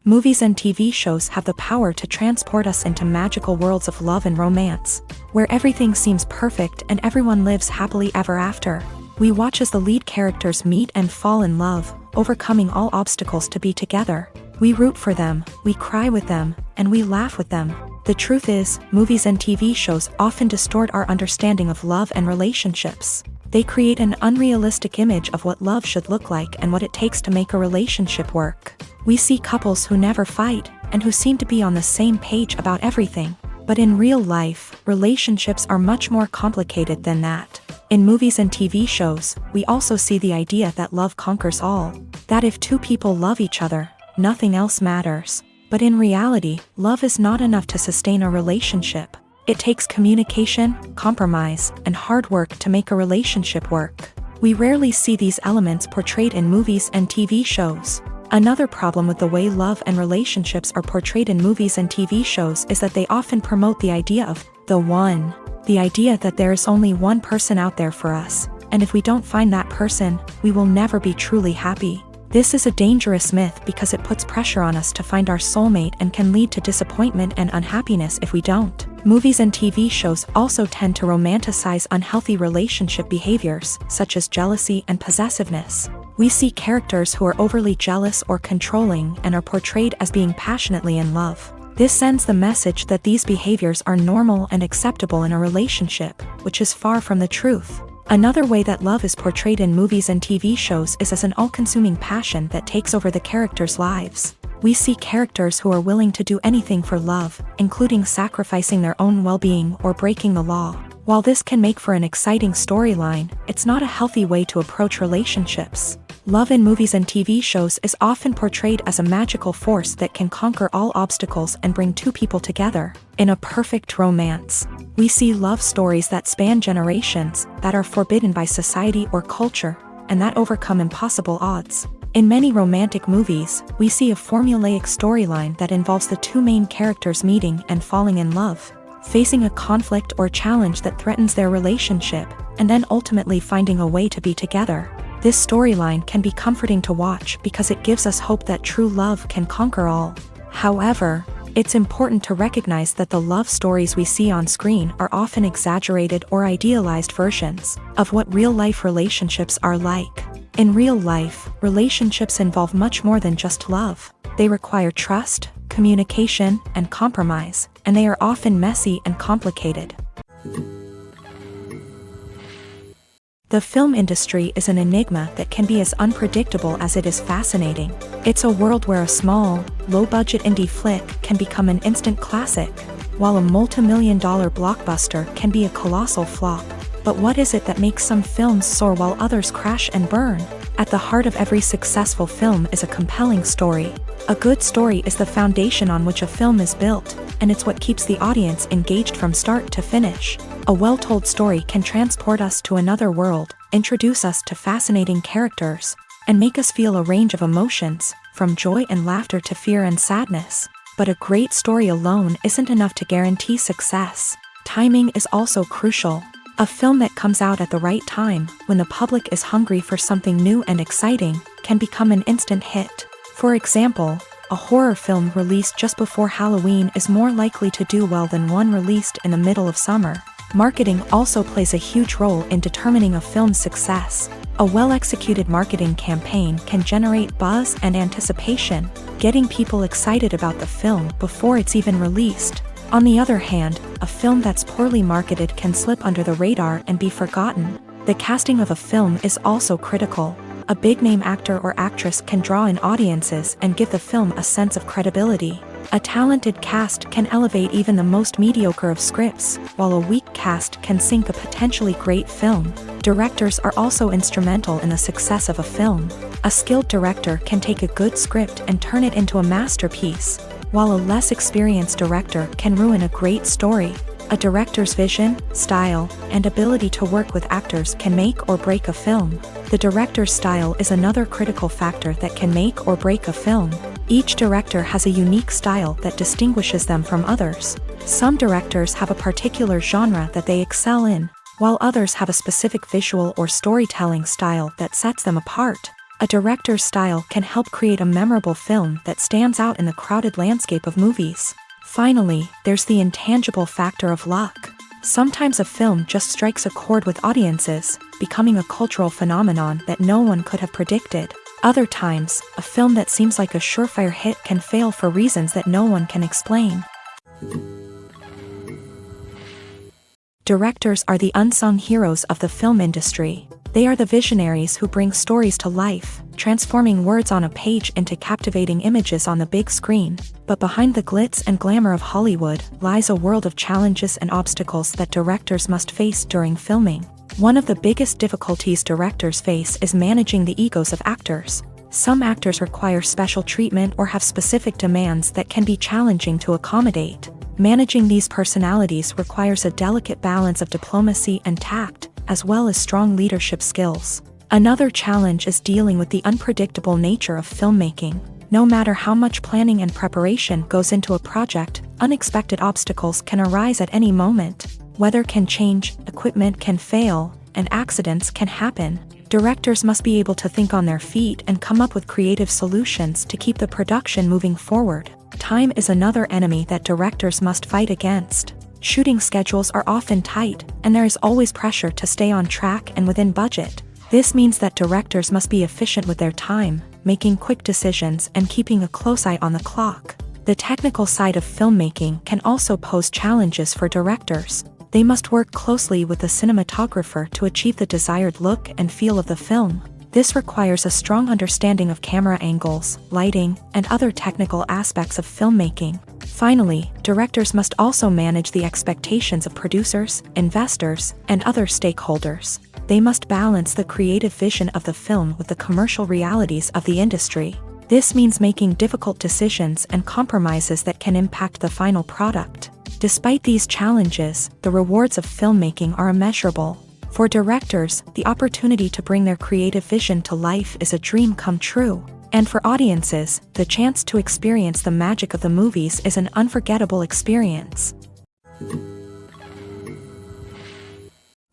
Movies and TV shows have the power to transport us into magical worlds of love and romance, where everything seems perfect and everyone lives happily ever after. We watch as the lead characters meet and fall in love, overcoming all obstacles to be together. We root for them, we cry with them, and we laugh with them. The truth is, movies and TV shows often distort our understanding of love and relationships. They create an unrealistic image of what love should look like and what it takes to make a relationship work. We see couples who never fight, and who seem to be on the same page about everything. But in real life, relationships are much more complicated than that. In movies and TV shows, we also see the idea that love conquers all. That if two people love each other, nothing else matters. But in reality, love is not enough to sustain a relationship. It takes communication, compromise, and hard work to make a relationship work. We rarely see these elements portrayed in movies and TV shows. Another problem with the way love and relationships are portrayed in movies and TV shows is that they often promote the idea of the one. The idea that there is only one person out there for us, and if we don't find that person, we will never be truly happy. This is a dangerous myth because it puts pressure on us to find our soulmate and can lead to disappointment and unhappiness if we don't. Movies and TV shows also tend to romanticize unhealthy relationship behaviors, such as jealousy and possessiveness. We see characters who are overly jealous or controlling and are portrayed as being passionately in love. This sends the message that these behaviors are normal and acceptable in a relationship, which is far from the truth. Another way that love is portrayed in movies and TV shows is as an all-consuming passion that takes over the characters' lives. We see characters who are willing to do anything for love, including sacrificing their own well-being or breaking the law. While this can make for an exciting storyline, it's not a healthy way to approach relationships. Love in movies and TV shows is often portrayed as a magical force that can conquer all obstacles and bring two people together. In a perfect romance, we see love stories that span generations, that are forbidden by society or culture, and that overcome impossible odds. In many romantic movies, we see a formulaic storyline that involves the two main characters meeting and falling in love, facing a conflict or challenge that threatens their relationship, and then ultimately finding a way to be together. This storyline can be comforting to watch because it gives us hope that true love can conquer all. However, it's important to recognize that the love stories we see on screen are often exaggerated or idealized versions of what real-life relationships are like. In real life, relationships involve much more than just love. They require trust, communication, and compromise, and they are often messy and complicated. The film industry is an enigma that can be as unpredictable as it is fascinating. It's a world where a small, low-budget indie flick can become an instant classic, while a multi-million-dollar blockbuster can be a colossal flop. But what is it that makes some films soar while others crash and burn? At the heart of every successful film is a compelling story. A good story is the foundation on which a film is built, and it's what keeps the audience engaged from start to finish. A well-told story can transport us to another world, introduce us to fascinating characters, and make us feel a range of emotions, from joy and laughter to fear and sadness. But a great story alone isn't enough to guarantee success. Timing is also crucial. A film that comes out at the right time, when the public is hungry for something new and exciting, can become an instant hit. For example, a horror film released just before Halloween is more likely to do well than one released in the middle of summer. Marketing also plays a huge role in determining a film's success. A well-executed marketing campaign can generate buzz and anticipation, getting people excited about the film before it's even released. On the other hand, a film that's poorly marketed can slip under the radar and be forgotten. The casting of a film is also critical. A big-name actor or actress can draw in audiences and give the film a sense of credibility. A talented cast can elevate even the most mediocre of scripts, while a weak cast can sink a potentially great film. Directors are also instrumental in the success of a film. A skilled director can take a good script and turn it into a masterpiece, while a less experienced director can ruin a great story. A director's vision, style, and ability to work with actors can make or break a film. The director's style is another critical factor that can make or break a film. Each director has a unique style that distinguishes them from others. Some directors have a particular genre that they excel in, while others have a specific visual or storytelling style that sets them apart. A director's style can help create a memorable film that stands out in the crowded landscape of movies. Finally, there's the intangible factor of luck. Sometimes a film just strikes a chord with audiences, becoming a cultural phenomenon that no one could have predicted. Other times, a film that seems like a surefire hit can fail for reasons that no one can explain. Directors are the unsung heroes of the film industry. They are the visionaries who bring stories to life, transforming words on a page into captivating images on the big screen. But behind the glitz and glamour of Hollywood lies a world of challenges and obstacles that directors must face during filming. One of the biggest difficulties directors face is managing the egos of actors. Some actors require special treatment or have specific demands that can be challenging to accommodate. Managing these personalities requires a delicate balance of diplomacy and tact, as well as strong leadership skills. Another challenge is dealing with the unpredictable nature of filmmaking. No matter how much planning and preparation goes into a project, unexpected obstacles can arise at any moment. Weather can change, equipment can fail, and accidents can happen. Directors must be able to think on their feet and come up with creative solutions to keep the production moving forward. Time is another enemy that directors must fight against. Shooting schedules are often tight, and there is always pressure to stay on track and within budget. This means that directors must be efficient with their time, making quick decisions and keeping a close eye on the clock. The technical side of filmmaking can also pose challenges for directors. They must work closely with the cinematographer to achieve the desired look and feel of the film. This requires a strong understanding of camera angles, lighting, and other technical aspects of filmmaking. Finally, directors must also manage the expectations of producers, investors, and other stakeholders. They must balance the creative vision of the film with the commercial realities of the industry. This means making difficult decisions and compromises that can impact the final product. Despite these challenges, the rewards of filmmaking are immeasurable. For directors, the opportunity to bring their creative vision to life is a dream come true. And for audiences, the chance to experience the magic of the movies is an unforgettable experience.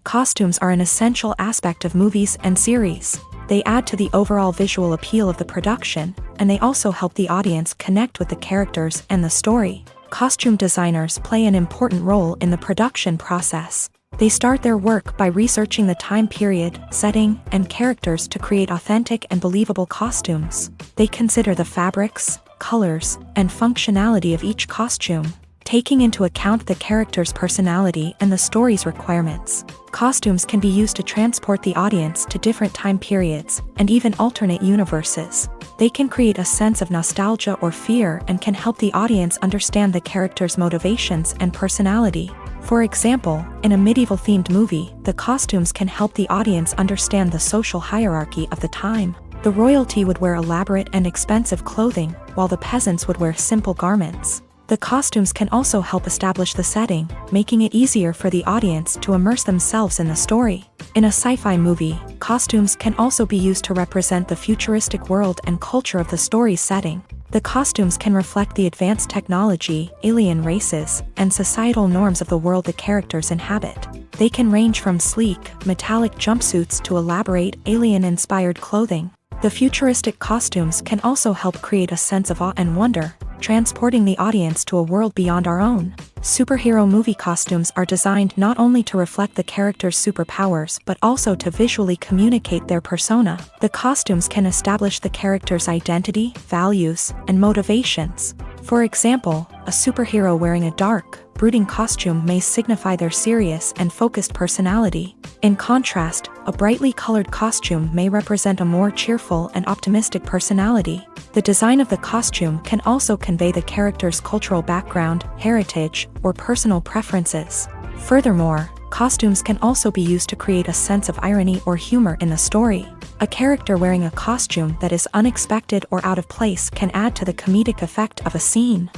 Costumes are an essential aspect of movies and series. They add to the overall visual appeal of the production, and they also help the audience connect with the characters and the story. Costume designers play an important role in the production process. They start their work by researching the time period, setting, and characters to create authentic and believable costumes. They consider the fabrics, colors, and functionality of each costume, taking into account the character's personality and the story's requirements. Costumes can be used to transport the audience to different time periods and even alternate universes. They can create a sense of nostalgia or fear and can help the audience understand the character's motivations and personality. For example, in a medieval-themed movie, the costumes can help the audience understand the social hierarchy of the time. The royalty would wear elaborate and expensive clothing, while the peasants would wear simple garments. The costumes can also help establish the setting, making it easier for the audience to immerse themselves in the story. In a sci-fi movie, costumes can also be used to represent the futuristic world and culture of the story's setting. The costumes can reflect the advanced technology, alien races, and societal norms of the world the characters inhabit. They can range from sleek, metallic jumpsuits to elaborate, alien-inspired clothing. The futuristic costumes can also help create a sense of awe and wonder, transporting the audience to a world beyond our own. Superhero movie costumes are designed not only to reflect the character's superpowers but also to visually communicate their persona. The costumes can establish the character's identity, values, and motivations. For example, a superhero wearing a dark, brooding costume may signify their serious and focused personality. In contrast, a brightly colored costume may represent a more cheerful and optimistic personality. The design of the costume can also convey the character's cultural background, heritage, or personal preferences. Furthermore, costumes can also be used to create a sense of irony or humor in the story. A character wearing a costume that is unexpected or out of place can add to the comedic effect of a scene.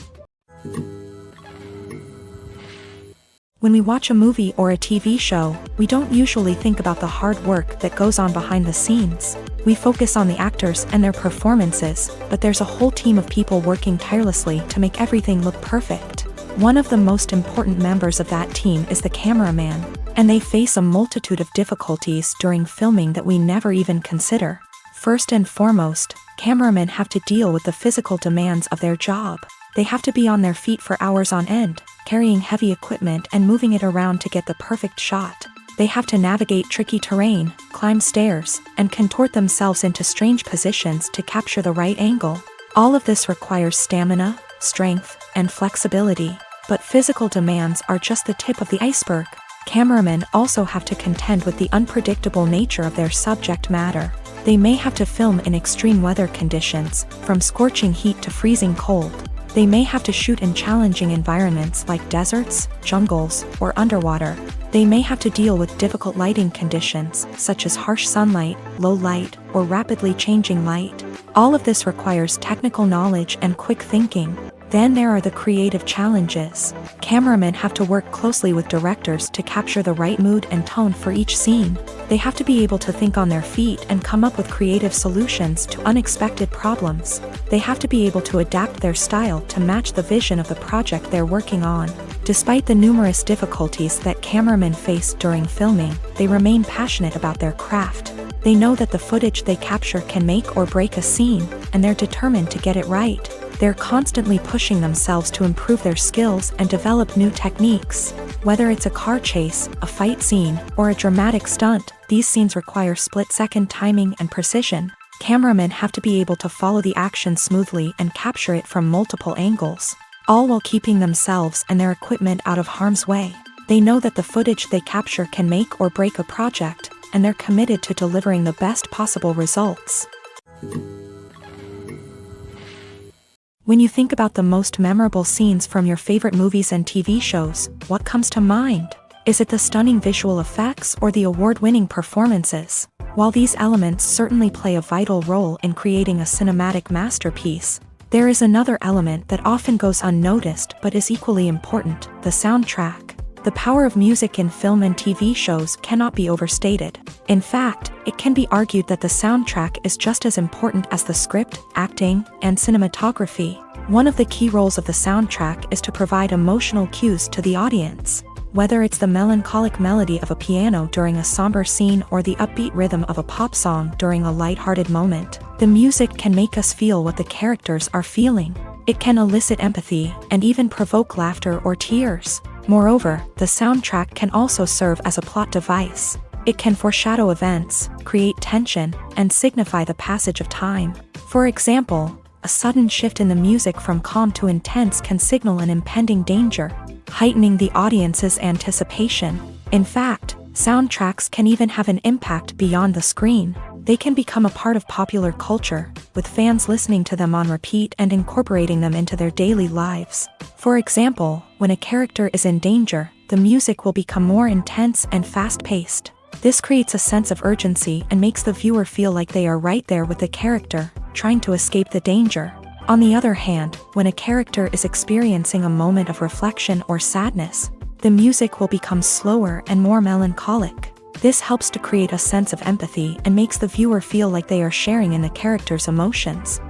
When we watch a movie or a TV show, we don't usually think about the hard work that goes on behind the scenes. We focus on the actors and their performances, but there's a whole team of people working tirelessly to make everything look perfect. One of the most important members of that team is the cameraman, and they face a multitude of difficulties during filming that we never even consider. First and foremost, cameramen have to deal with the physical demands of their job. They have to be on their feet for hours on end, carrying heavy equipment and moving it around to get the perfect shot. They have to navigate tricky terrain, climb stairs, and contort themselves into strange positions to capture the right angle. All of this requires stamina, strength, and flexibility. But physical demands are just the tip of the iceberg. Cameramen also have to contend with the unpredictable nature of their subject matter. They may have to film in extreme weather conditions, from scorching heat to freezing cold. They may have to shoot in challenging environments like deserts, jungles, or underwater. They may have to deal with difficult lighting conditions, such as harsh sunlight, low light, or rapidly changing light. All of this requires technical knowledge and quick thinking. Then there are the creative challenges. Cameramen have to work closely with directors to capture the right mood and tone for each scene. They have to be able to think on their feet and come up with creative solutions to unexpected problems. They have to be able to adapt their style to match the vision of the project they're working on. Despite the numerous difficulties that cameramen face during filming, they remain passionate about their craft. They know that the footage they capture can make or break a scene, and they're determined to get it right. They're constantly pushing themselves to improve their skills and develop new techniques. Whether it's a car chase, a fight scene, or a dramatic stunt, these scenes require split-second timing and precision. Cameramen have to be able to follow the action smoothly and capture it from multiple angles, all while keeping themselves and their equipment out of harm's way. They know that the footage they capture can make or break a project, and they're committed to delivering the best possible results. When you think about the most memorable scenes from your favorite movies and TV shows, what comes to mind? Is it the stunning visual effects or the award-winning performances? While these elements certainly play a vital role in creating a cinematic masterpiece, there is another element that often goes unnoticed but is equally important: the soundtrack. The power of music in film and TV shows cannot be overstated. In fact, it can be argued that the soundtrack is just as important as the script, acting, and cinematography. One of the key roles of the soundtrack is to provide emotional cues to the audience. Whether it's the melancholic melody of a piano during a somber scene or the upbeat rhythm of a pop song during a lighthearted moment, the music can make us feel what the characters are feeling. It can elicit empathy and even provoke laughter or tears. Moreover, the soundtrack can also serve as a plot device. It can foreshadow events, create tension, and signify the passage of time. For example, a sudden shift in the music from calm to intense can signal an impending danger, heightening the audience's anticipation. In fact, soundtracks can even have an impact beyond the screen. They can become a part of popular culture, with fans listening to them on repeat and incorporating them into their daily lives. For example, when a character is in danger, the music will become more intense and fast-paced. This creates a sense of urgency and makes the viewer feel like they are right there with the character, trying to escape the danger. On the other hand, when a character is experiencing a moment of reflection or sadness, the music will become slower and more melancholic. This helps to create a sense of empathy and makes the viewer feel like they are sharing in the character's emotions.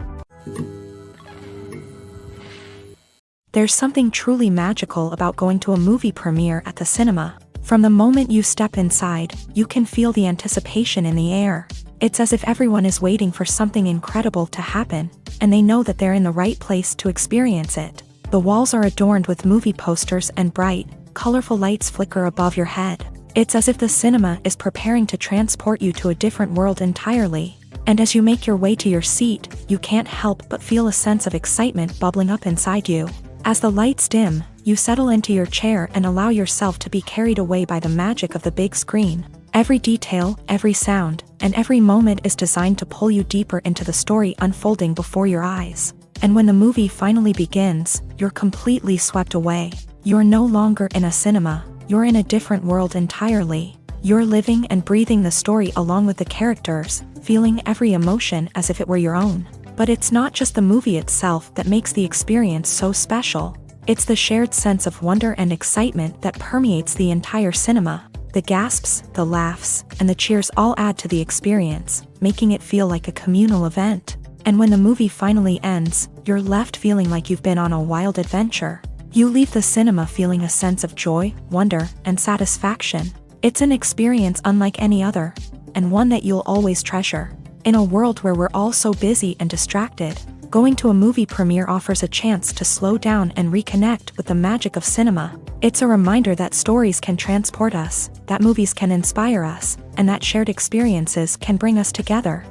There's something truly magical about going to a movie premiere at the cinema. From the moment you step inside, you can feel the anticipation in the air. It's as if everyone is waiting for something incredible to happen, and they know that they're in the right place to experience it. The walls are adorned with movie posters and bright, colorful lights flicker above your head. It's as if the cinema is preparing to transport you to a different world entirely. And as you make your way to your seat, you can't help but feel a sense of excitement bubbling up inside you. As the lights dim, you settle into your chair and allow yourself to be carried away by the magic of the big screen. Every detail, every sound, and every moment is designed to pull you deeper into the story unfolding before your eyes. And when the movie finally begins, you're completely swept away. You're no longer in a cinema, you're in a different world entirely. You're living and breathing the story along with the characters, feeling every emotion as if it were your own. But it's not just the movie itself that makes the experience so special. It's the shared sense of wonder and excitement that permeates the entire cinema. The gasps, the laughs, and the cheers all add to the experience, making it feel like a communal event. And when the movie finally ends, you're left feeling like you've been on a wild adventure. You leave the cinema feeling a sense of joy, wonder, and satisfaction. It's an experience unlike any other, and one that you'll always treasure. In a world where we're all so busy and distracted, going to a movie premiere offers a chance to slow down and reconnect with the magic of cinema. It's a reminder that stories can transport us, that movies can inspire us, and that shared experiences can bring us together.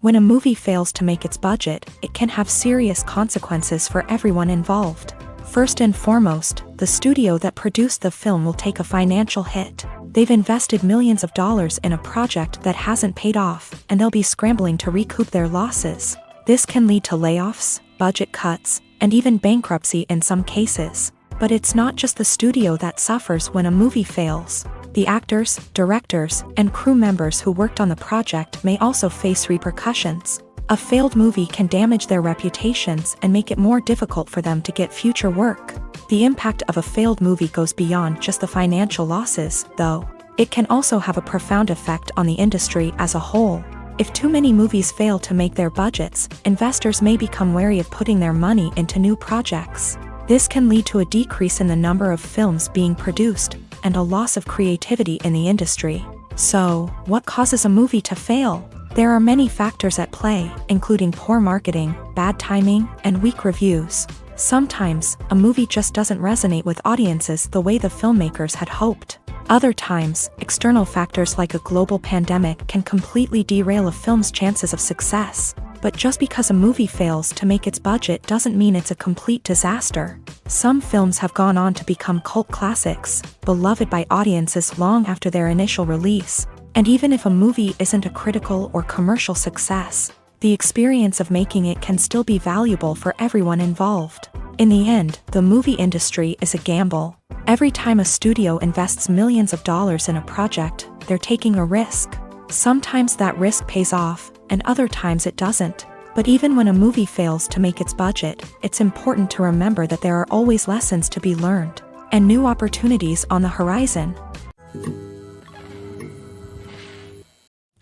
When a movie fails to make its budget, it can have serious consequences for everyone involved. First and foremost, the studio that produced the film will take a financial hit. They've invested millions of dollars in a project that hasn't paid off, and they'll be scrambling to recoup their losses. This can lead to layoffs, budget cuts, and even bankruptcy in some cases. But it's not just the studio that suffers when a movie fails. The actors, directors, and crew members who worked on the project may also face repercussions. A failed movie can damage their reputations and make it more difficult for them to get future work. The impact of a failed movie goes beyond just the financial losses, though. It can also have a profound effect on the industry as a whole. If too many movies fail to make their budgets, investors may become wary of putting their money into new projects. This can lead to a decrease in the number of films being produced, and a loss of creativity in the industry. So, what causes a movie to fail? There are many factors at play, including poor marketing, bad timing, and weak reviews. Sometimes, a movie just doesn't resonate with audiences the way the filmmakers had hoped. Other times, external factors like a global pandemic can completely derail a film's chances of success. But just because a movie fails to make its budget doesn't mean it's a complete disaster. Some films have gone on to become cult classics, beloved by audiences long after their initial release. And even if a movie isn't a critical or commercial success, the experience of making it can still be valuable for everyone involved. In the end, the movie industry is a gamble. Every time a studio invests millions of dollars in a project, they're taking a risk. Sometimes that risk pays off, and other times it doesn't. But even when a movie fails to make its budget, it's important to remember that there are always lessons to be learned, and new opportunities on the horizon.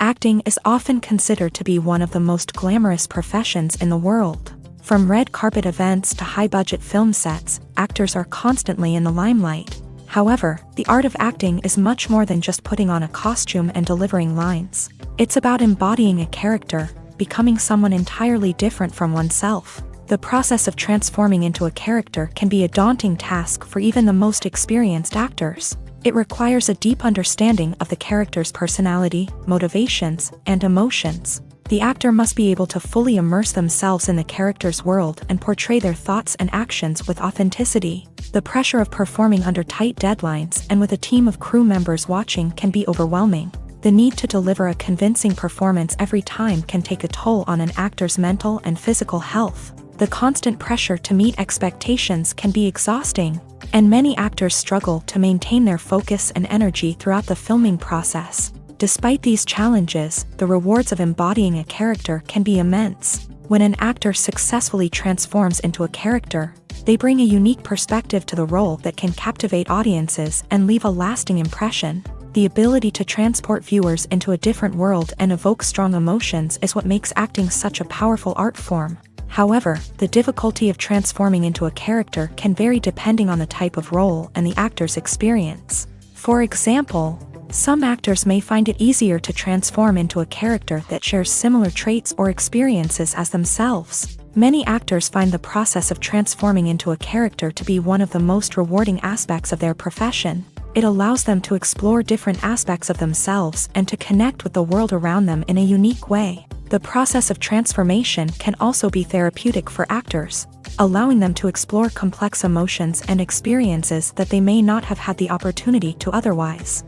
Acting is often considered to be one of the most glamorous professions in the world. From red carpet events to high-budget film sets, actors are constantly in the limelight. However, the art of acting is much more than just putting on a costume and delivering lines. It's about embodying a character, becoming someone entirely different from oneself. The process of transforming into a character can be a daunting task for even the most experienced actors. It requires a deep understanding of the character's personality, motivations, and emotions. The actor must be able to fully immerse themselves in the character's world and portray their thoughts and actions with authenticity. The pressure of performing under tight deadlines and with a team of crew members watching can be overwhelming. The need to deliver a convincing performance every time can take a toll on an actor's mental and physical health. The constant pressure to meet expectations can be exhausting, and many actors struggle to maintain their focus and energy throughout the filming process. Despite these challenges, the rewards of embodying a character can be immense. When an actor successfully transforms into a character, they bring a unique perspective to the role that can captivate audiences and leave a lasting impression. The ability to transport viewers into a different world and evoke strong emotions is what makes acting such a powerful art form. However, the difficulty of transforming into a character can vary depending on the type of role and the actor's experience. For example, some actors may find it easier to transform into a character that shares similar traits or experiences as themselves. Many actors find the process of transforming into a character to be one of the most rewarding aspects of their profession. It allows them to explore different aspects of themselves and to connect with the world around them in a unique way. The process of transformation can also be therapeutic for actors, allowing them to explore complex emotions and experiences that they may not have had the opportunity to otherwise.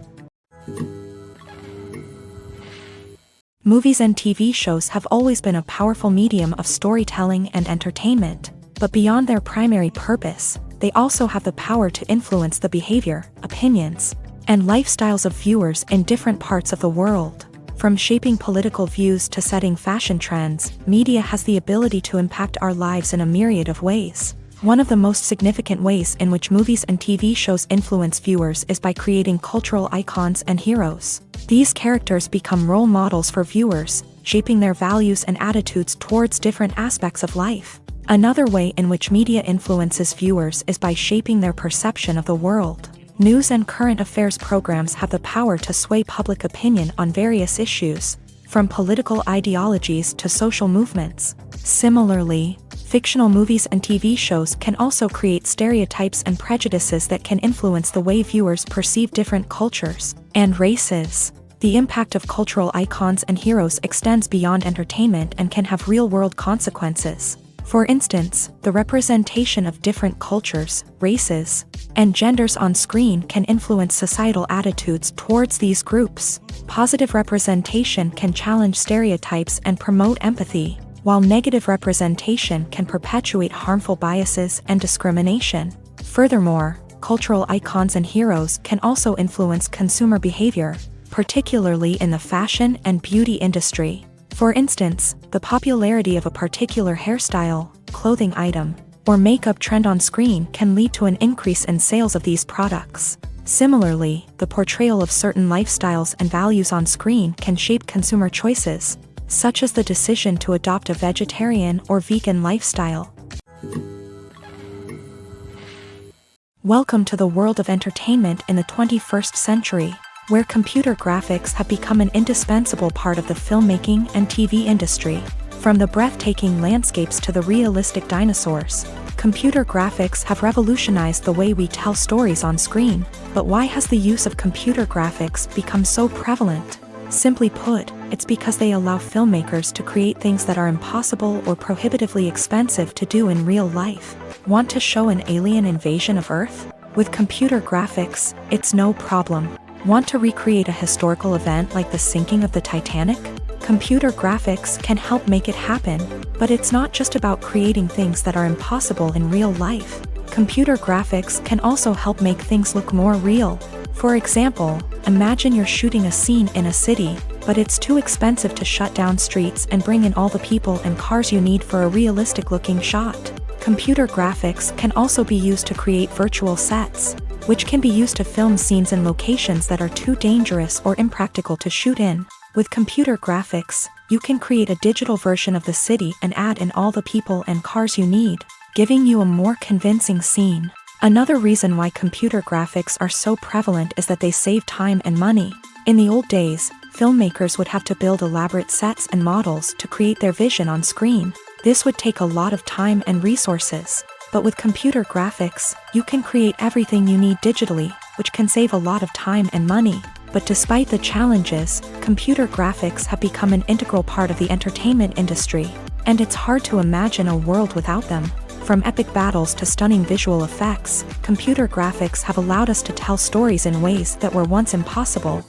Movies and TV shows have always been a powerful medium of storytelling and entertainment, but beyond their primary purpose, they also have the power to influence the behavior, opinions, and lifestyles of viewers in different parts of the world. From shaping political views to setting fashion trends, media has the ability to impact our lives in a myriad of ways. One of the most significant ways in which movies and TV shows influence viewers is by creating cultural icons and heroes. These characters become role models for viewers, shaping their values and attitudes towards different aspects of life. Another way in which media influences viewers is by shaping their perception of the world. News and current affairs programs have the power to sway public opinion on various issues, from political ideologies to social movements. Similarly, fictional movies and TV shows can also create stereotypes and prejudices that can influence the way viewers perceive different cultures and races. The impact of cultural icons and heroes extends beyond entertainment and can have real-world consequences. For instance, the representation of different cultures, races, and genders on screen can influence societal attitudes towards these groups. Positive representation can challenge stereotypes and promote empathy, while negative representation can perpetuate harmful biases and discrimination. Furthermore, cultural icons and heroes can also influence consumer behavior, particularly in the fashion and beauty industry. For instance, the popularity of a particular hairstyle, clothing item, or makeup trend on screen can lead to an increase in sales of these products. Similarly, the portrayal of certain lifestyles and values on screen can shape consumer choices, such as the decision to adopt a vegetarian or vegan lifestyle. Welcome to the world of entertainment in the 21st century, where computer graphics have become an indispensable part of the filmmaking and TV industry. From the breathtaking landscapes to the realistic dinosaurs, computer graphics have revolutionized the way we tell stories on screen. But why has the use of computer graphics become so prevalent? Simply put, it's because they allow filmmakers to create things that are impossible or prohibitively expensive to do in real life. Want to show an alien invasion of Earth? With computer graphics, it's no problem. Want to recreate a historical event like the sinking of the Titanic? Computer graphics can help make it happen, but it's not just about creating things that are impossible in real life. Computer graphics can also help make things look more real. For example, imagine you're shooting a scene in a city, but it's too expensive to shut down streets and bring in all the people and cars you need for a realistic-looking shot. Computer graphics can also be used to create virtual sets, which can be used to film scenes in locations that are too dangerous or impractical to shoot in. With computer graphics, you can create a digital version of the city and add in all the people and cars you need, giving you a more convincing scene. Another reason why computer graphics are so prevalent is that they save time and money. In the old days, filmmakers would have to build elaborate sets and models to create their vision on screen. This would take a lot of time and resources. But with computer graphics, you can create everything you need digitally, which can save a lot of time and money. But despite the challenges, computer graphics have become an integral part of the entertainment industry, and it's hard to imagine a world without them. From epic battles to stunning visual effects, computer graphics have allowed us to tell stories in ways that were once impossible.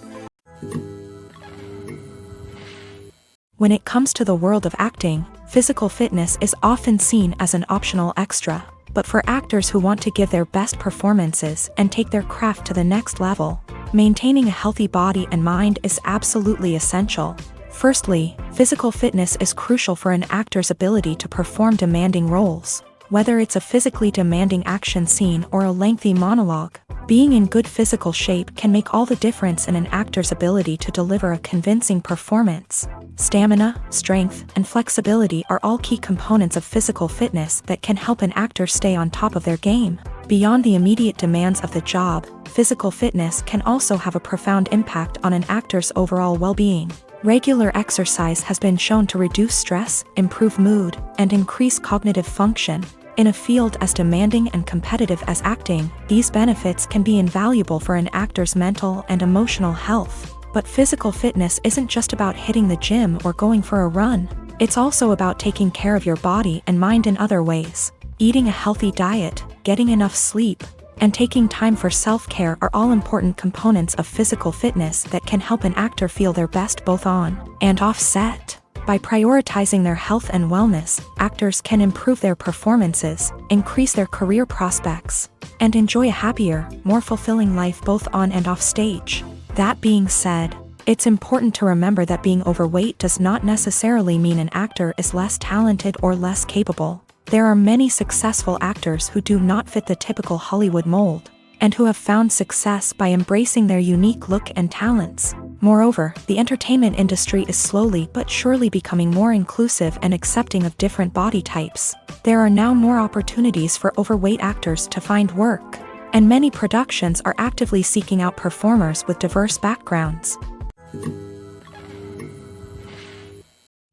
When it comes to the world of acting, physical fitness is often seen as an optional extra. But for actors who want to give their best performances and take their craft to the next level, maintaining a healthy body and mind is absolutely essential. Firstly, physical fitness is crucial for an actor's ability to perform demanding roles. Whether it's a physically demanding action scene or a lengthy monologue, being in good physical shape can make all the difference in an actor's ability to deliver a convincing performance. Stamina, strength, and flexibility are all key components of physical fitness that can help an actor stay on top of their game. Beyond the immediate demands of the job, physical fitness can also have a profound impact on an actor's overall well-being. Regular exercise has been shown to reduce stress, improve mood, and increase cognitive function. In a field as demanding and competitive as acting, these benefits can be invaluable for an actor's mental and emotional health. But physical fitness isn't just about hitting the gym or going for a run. It's also about taking care of your body and mind in other ways. Eating a healthy diet, getting enough sleep, and taking time for self-care are all important components of physical fitness that can help an actor feel their best both on and off set. By prioritizing their health and wellness, actors can improve their performances, increase their career prospects, and enjoy a happier, more fulfilling life both on and off stage. That being said, it's important to remember that being overweight does not necessarily mean an actor is less talented or less capable. There are many successful actors who do not fit the typical Hollywood mold, and who have found success by embracing their unique look and talents. Moreover, the entertainment industry is slowly but surely becoming more inclusive and accepting of different body types. There are now more opportunities for overweight actors to find work, and many productions are actively seeking out performers with diverse backgrounds.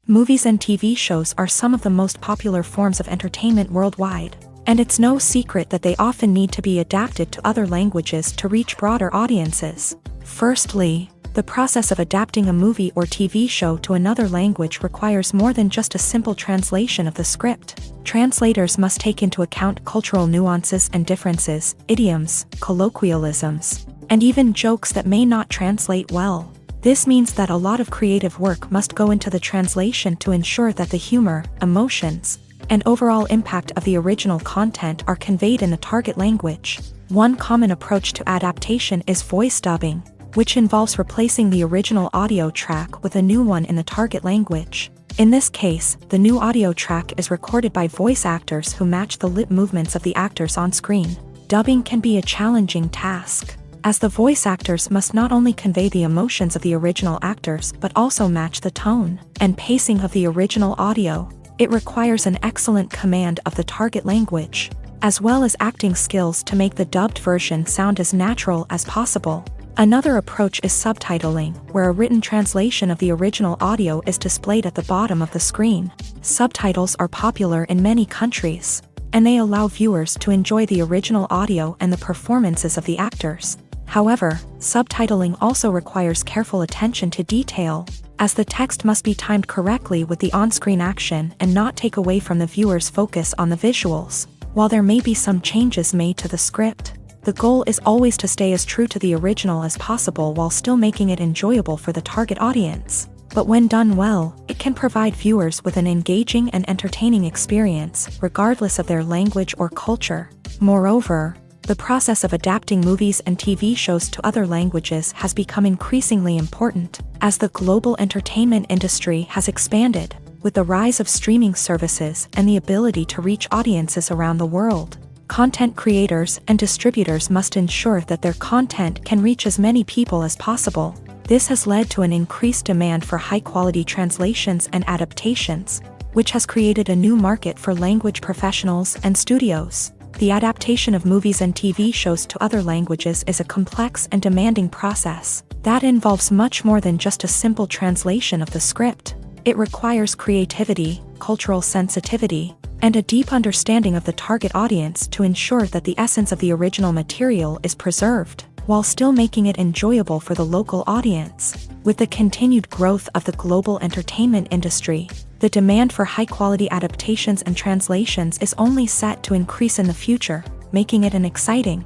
Movies and TV shows are some of the most popular forms of entertainment worldwide, and it's no secret that they often need to be adapted to other languages to reach broader audiences. Firstly, the process of adapting a movie or TV show to another language requires more than just a simple translation of the script. Translators must take into account cultural nuances and differences, idioms, colloquialisms, and even jokes that may not translate well. This means that a lot of creative work must go into the translation to ensure that the humor, emotions, and overall impact of the original content are conveyed in the target language. One common approach to adaptation is voice dubbing, which involves replacing the original audio track with a new one in the target language. In this case, the new audio track is recorded by voice actors who match the lip movements of the actors on screen. Dubbing can be a challenging task, as the voice actors must not only convey the emotions of the original actors but also match the tone and pacing of the original audio. It requires an excellent command of the target language, as well as acting skills to make the dubbed version sound as natural as possible. Another approach is subtitling, where a written translation of the original audio is displayed at the bottom of the screen. Subtitles are popular in many countries, and they allow viewers to enjoy the original audio and the performances of the actors. However, subtitling also requires careful attention to detail, as the text must be timed correctly with the on-screen action and not take away from the viewer's focus on the visuals. While there may be some changes made to the script, the goal is always to stay as true to the original as possible while still making it enjoyable for the target audience. But when done well, it can provide viewers with an engaging and entertaining experience, regardless of their language or culture. Moreover, the process of adapting movies and TV shows to other languages has become increasingly important, as the global entertainment industry has expanded, with the rise of streaming services and the ability to reach audiences around the world. Content creators and distributors must ensure that their content can reach as many people as possible. This has led to an increased demand for high-quality translations and adaptations, which has created a new market for language professionals and studios. The adaptation of movies and TV shows to other languages is a complex and demanding process that involves much more than just a simple translation of the script. It requires creativity, cultural sensitivity, and a deep understanding of the target audience to ensure that the essence of the original material is preserved, while still making it enjoyable for the local audience. With the continued growth of the global entertainment industry, the demand for high-quality adaptations and translations is only set to increase in the future, making it an exciting.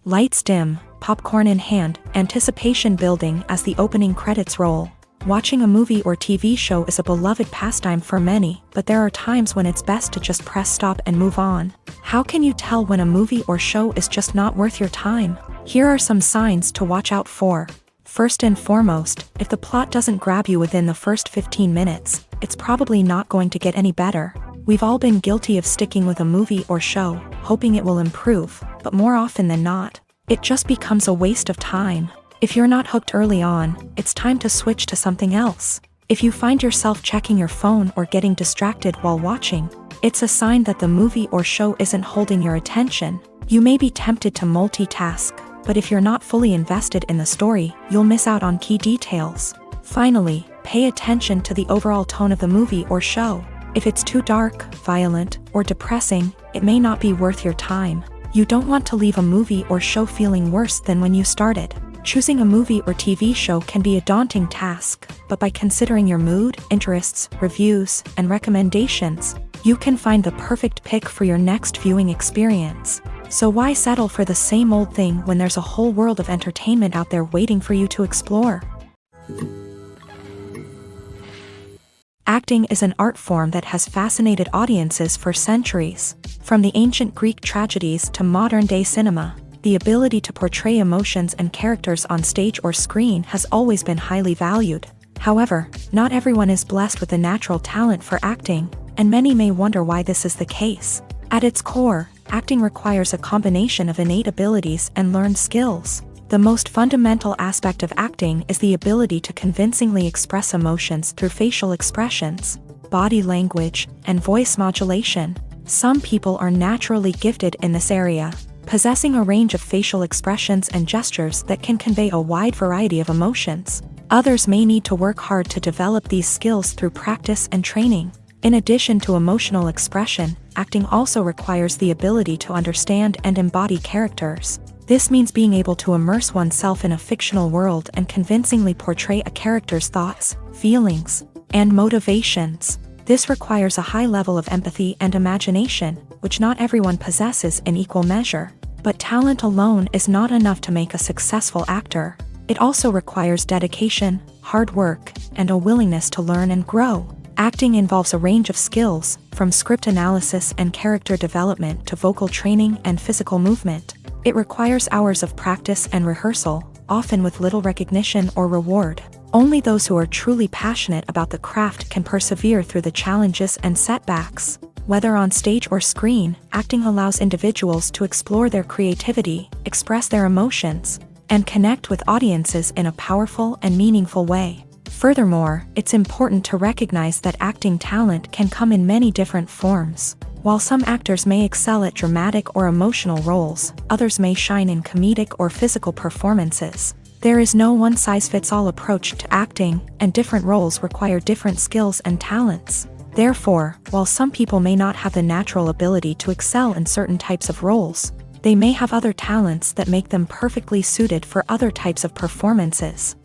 Lights dim, popcorn in hand, anticipation building as the opening credits roll. Watching a movie or TV show is a beloved pastime for many, but there are times when it's best to just press stop and move on. How can you tell when a movie or show is just not worth your time? Here are some signs to watch out for. First and foremost, if the plot doesn't grab you within the first 15 minutes, it's probably not going to get any better. We've all been guilty of sticking with a movie or show, hoping it will improve, but more often than not, it just becomes a waste of time. If you're not hooked early on, it's time to switch to something else. If you find yourself checking your phone or getting distracted while watching, it's a sign that the movie or show isn't holding your attention. You may be tempted to multitask, but if you're not fully invested in the story, you'll miss out on key details. Finally, pay attention to the overall tone of the movie or show. If it's too dark, violent, or depressing, it may not be worth your time. You don't want to leave a movie or show feeling worse than when you started. Choosing a movie or TV show can be a daunting task, but by considering your mood, interests, reviews, and recommendations, you can find the perfect pick for your next viewing experience. So why settle for the same old thing when there's a whole world of entertainment out there waiting for you to explore? Acting is an art form that has fascinated audiences for centuries. From the ancient Greek tragedies to modern-day cinema, the ability to portray emotions and characters on stage or screen has always been highly valued. However, not everyone is blessed with a natural talent for acting, and many may wonder why this is the case. At its core, acting requires a combination of innate abilities and learned skills. The most fundamental aspect of acting is the ability to convincingly express emotions through facial expressions, body language, and voice modulation. Some people are naturally gifted in this area, possessing a range of facial expressions and gestures that can convey a wide variety of emotions. Others may need to work hard to develop these skills through practice and training. In addition to emotional expression, acting also requires the ability to understand and embody characters. This means being able to immerse oneself in a fictional world and convincingly portray a character's thoughts, feelings, and motivations. This requires a high level of empathy and imagination, which not everyone possesses in equal measure. But talent alone is not enough to make a successful actor. It also requires dedication, hard work, and a willingness to learn and grow. Acting involves a range of skills, from script analysis and character development to vocal training and physical movement. It requires hours of practice and rehearsal, often with little recognition or reward. Only those who are truly passionate about the craft can persevere through the challenges and setbacks. Whether on stage or screen, acting allows individuals to explore their creativity, express their emotions, and connect with audiences in a powerful and meaningful way. Furthermore, it's important to recognize that acting talent can come in many different forms. While some actors may excel at dramatic or emotional roles, others may shine in comedic or physical performances. There is no one-size-fits-all approach to acting, and different roles require different skills and talents. Therefore, while some people may not have the natural ability to excel in certain types of roles, they may have other talents that make them perfectly suited for other types of performances.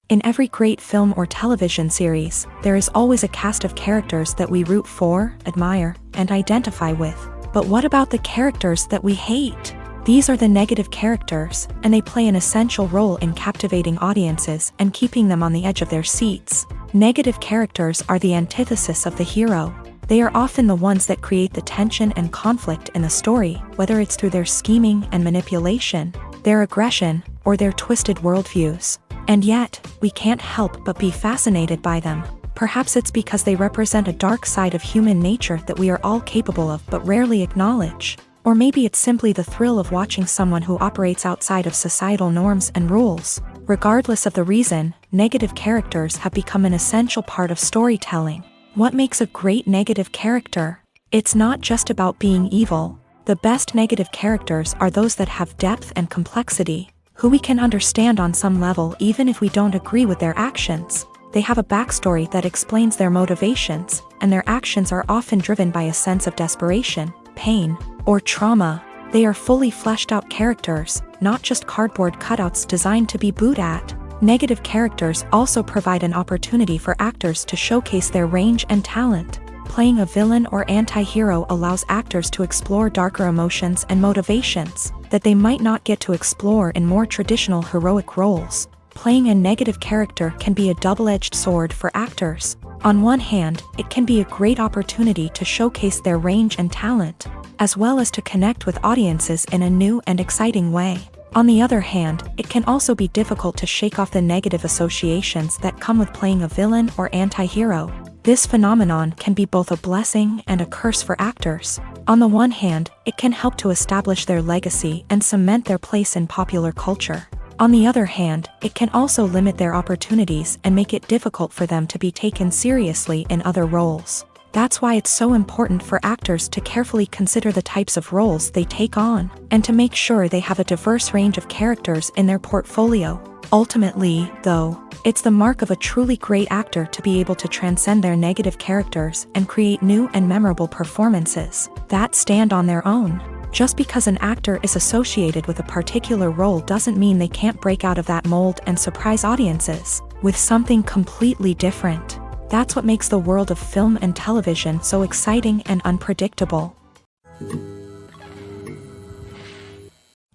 In every great film or television series, there is always a cast of characters that we root for, admire, and identify with. But what about the characters that we hate? These are the negative characters, and they play an essential role in captivating audiences and keeping them on the edge of their seats. Negative characters are the antithesis of the hero. They are often the ones that create the tension and conflict in the story, whether it's through their scheming and manipulation, their aggression, or their twisted worldviews. And yet, we can't help but be fascinated by them. Perhaps it's because they represent a dark side of human nature that we are all capable of but rarely acknowledge. Or maybe it's simply the thrill of watching someone who operates outside of societal norms and rules. Regardless of the reason, negative characters have become an essential part of storytelling. What makes a great negative character? It's not just about being evil. The best negative characters are those that have depth and complexity, who we can understand on some level even if we don't agree with their actions. They have a backstory that explains their motivations, and their actions are often driven by a sense of desperation, pain, or trauma. They are fully fleshed out characters, not just cardboard cutouts designed to be booed at. Negative characters also provide an opportunity for actors to showcase their range and talent. Playing a villain or anti-hero allows actors to explore darker emotions and motivations that they might not get to explore in more traditional heroic roles. Playing a negative character can be a double-edged sword for actors. On one hand, it can be a great opportunity to showcase their range and talent, as well as to connect with audiences in a new and exciting way. On the other hand, it can also be difficult to shake off the negative associations that come with playing a villain or anti-hero. This phenomenon can be both a blessing and a curse for actors. On the one hand, it can help to establish their legacy and cement their place in popular culture. On the other hand, it can also limit their opportunities and make it difficult for them to be taken seriously in other roles. That's why it's so important for actors to carefully consider the types of roles they take on, and to make sure they have a diverse range of characters in their portfolio. Ultimately, though, it's the mark of a truly great actor to be able to transcend their negative characters and create new and memorable performances that stand on their own. Just because an actor is associated with a particular role doesn't mean they can't break out of that mold and surprise audiences with something completely different. That's what makes the world of film and television so exciting and unpredictable.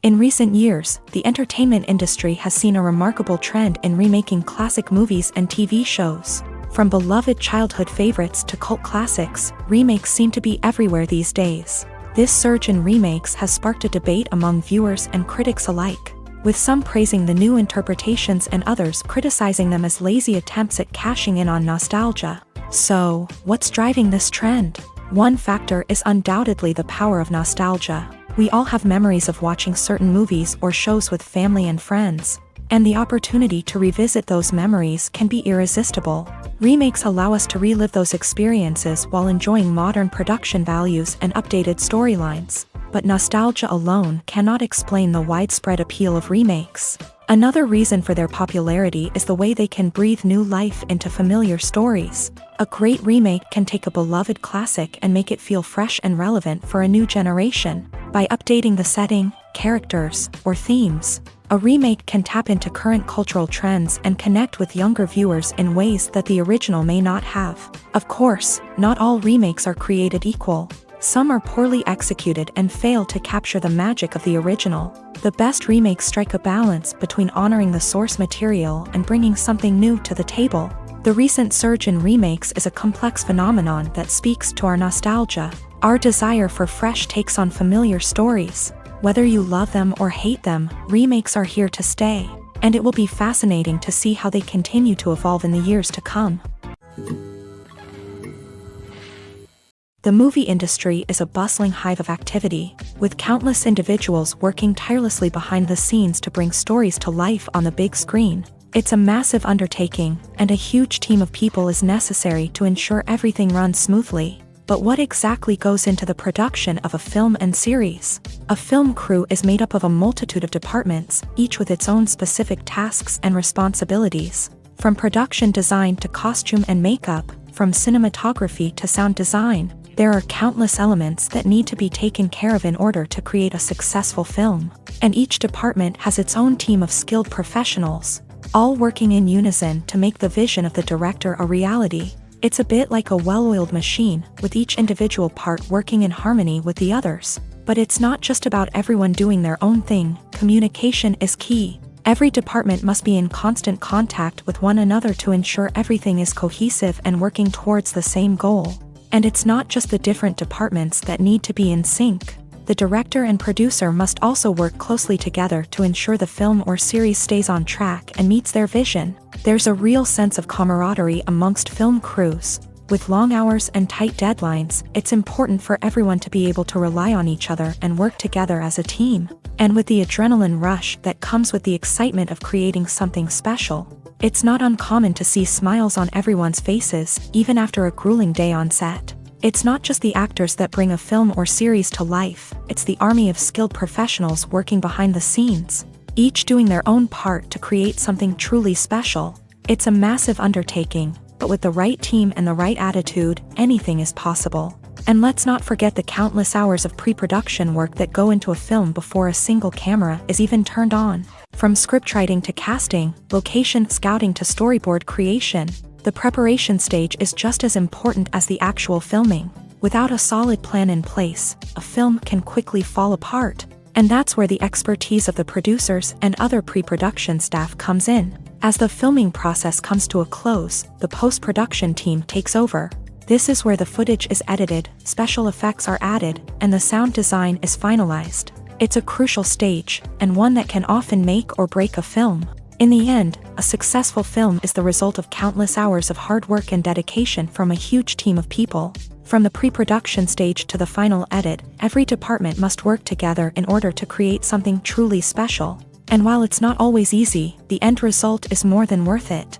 In recent years, the entertainment industry has seen a remarkable trend in remaking classic movies and TV shows. From beloved childhood favorites to cult classics, remakes seem to be everywhere these days. This surge in remakes has sparked a debate among viewers and critics alike, with some praising the new interpretations and others criticizing them as lazy attempts at cashing in on nostalgia. So, what's driving this trend? One factor is undoubtedly the power of nostalgia. We all have memories of watching certain movies or shows with family and friends, and the opportunity to revisit those memories can be irresistible. Remakes allow us to relive those experiences while enjoying modern production values and updated storylines. But nostalgia alone cannot explain the widespread appeal of remakes. Another reason for their popularity is the way they can breathe new life into familiar stories. A great remake can take a beloved classic and make it feel fresh and relevant for a new generation. By updating the setting, characters, or themes, a remake can tap into current cultural trends and connect with younger viewers in ways that the original may not have. Of course, not all remakes are created equal. Some are poorly executed and fail to capture the magic of the original. The best remakes strike a balance between honoring the source material and bringing something new to the table. The recent surge in remakes is a complex phenomenon that speaks to our nostalgia, our desire for fresh takes on familiar stories. Whether you love them or hate them, remakes are here to stay, and it will be fascinating to see how they continue to evolve in the years to come. The movie industry is a bustling hive of activity, with countless individuals working tirelessly behind the scenes to bring stories to life on the big screen. It's a massive undertaking, and a huge team of people is necessary to ensure everything runs smoothly. But what exactly goes into the production of a film and series? A film crew is made up of a multitude of departments, each with its own specific tasks and responsibilities. From production design to costume and makeup, from cinematography to sound design, there are countless elements that need to be taken care of in order to create a successful film. And each department has its own team of skilled professionals, all working in unison to make the vision of the director a reality. It's a bit like a well-oiled machine, with each individual part working in harmony with the others. But it's not just about everyone doing their own thing. Communication is key. Every department must be in constant contact with one another to ensure everything is cohesive and working towards the same goal. And it's not just the different departments that need to be in sync. The director and producer must also work closely together to ensure the film or series stays on track and meets their vision. There's a real sense of camaraderie amongst film crews. With long hours and tight deadlines, it's important for everyone to be able to rely on each other and work together as a team. And with the adrenaline rush that comes with the excitement of creating something special, it's not uncommon to see smiles on everyone's faces, even after a grueling day on set. It's not just the actors that bring a film or series to life, it's the army of skilled professionals working behind the scenes, each doing their own part to create something truly special. It's a massive undertaking, but with the right team and the right attitude, anything is possible. And let's not forget the countless hours of pre-production work that go into a film before a single camera is even turned on. From scriptwriting to casting, location scouting to storyboard creation, the preparation stage is just as important as the actual filming. Without a solid plan in place, a film can quickly fall apart. And that's where the expertise of the producers and other pre-production staff comes in. As the filming process comes to a close, the post-production team takes over. This is where the footage is edited, special effects are added, and the sound design is finalized. It's a crucial stage, and one that can often make or break a film. In the end, a successful film is the result of countless hours of hard work and dedication from a huge team of people. From the pre-production stage to the final edit, every department must work together in order to create something truly special. And while it's not always easy, the end result is more than worth it.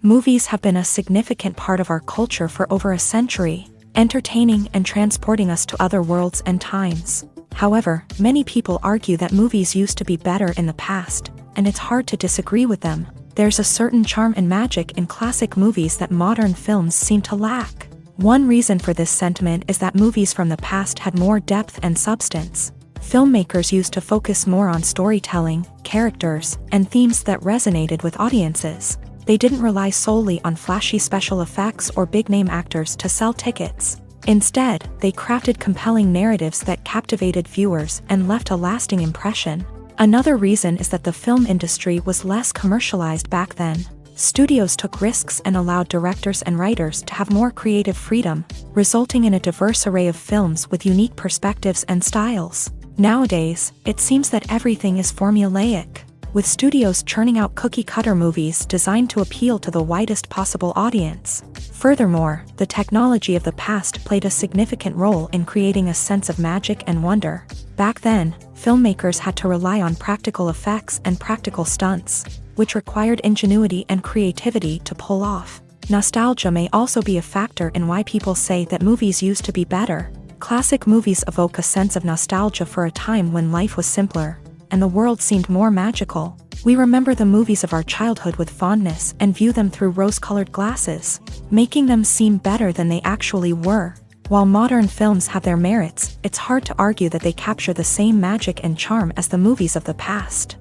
Movies have been a significant part of our culture for over a century, entertaining and transporting us to other worlds and times. However, many people argue that movies used to be better in the past, and it's hard to disagree with them. There's a certain charm and magic in classic movies that modern films seem to lack. One reason for this sentiment is that movies from the past had more depth and substance. Filmmakers used to focus more on storytelling, characters, and themes that resonated with audiences. They didn't rely solely on flashy special effects or big-name actors to sell tickets. Instead, they crafted compelling narratives that captivated viewers and left a lasting impression. Another reason is that the film industry was less commercialized back then. Studios took risks and allowed directors and writers to have more creative freedom, resulting in a diverse array of films with unique perspectives and styles. Nowadays, it seems that everything is formulaic, with studios churning out cookie-cutter movies designed to appeal to the widest possible audience. Furthermore, the technology of the past played a significant role in creating a sense of magic and wonder. Back then, filmmakers had to rely on practical effects and practical stunts, which required ingenuity and creativity to pull off. Nostalgia may also be a factor in why people say that movies used to be better. Classic movies evoke a sense of nostalgia for a time when life was simpler, and the world seemed more magical. We remember the movies of our childhood with fondness and view them through rose-colored glasses, making them seem better than they actually were. While modern films have their merits, it's hard to argue that they capture the same magic and charm as the movies of the past.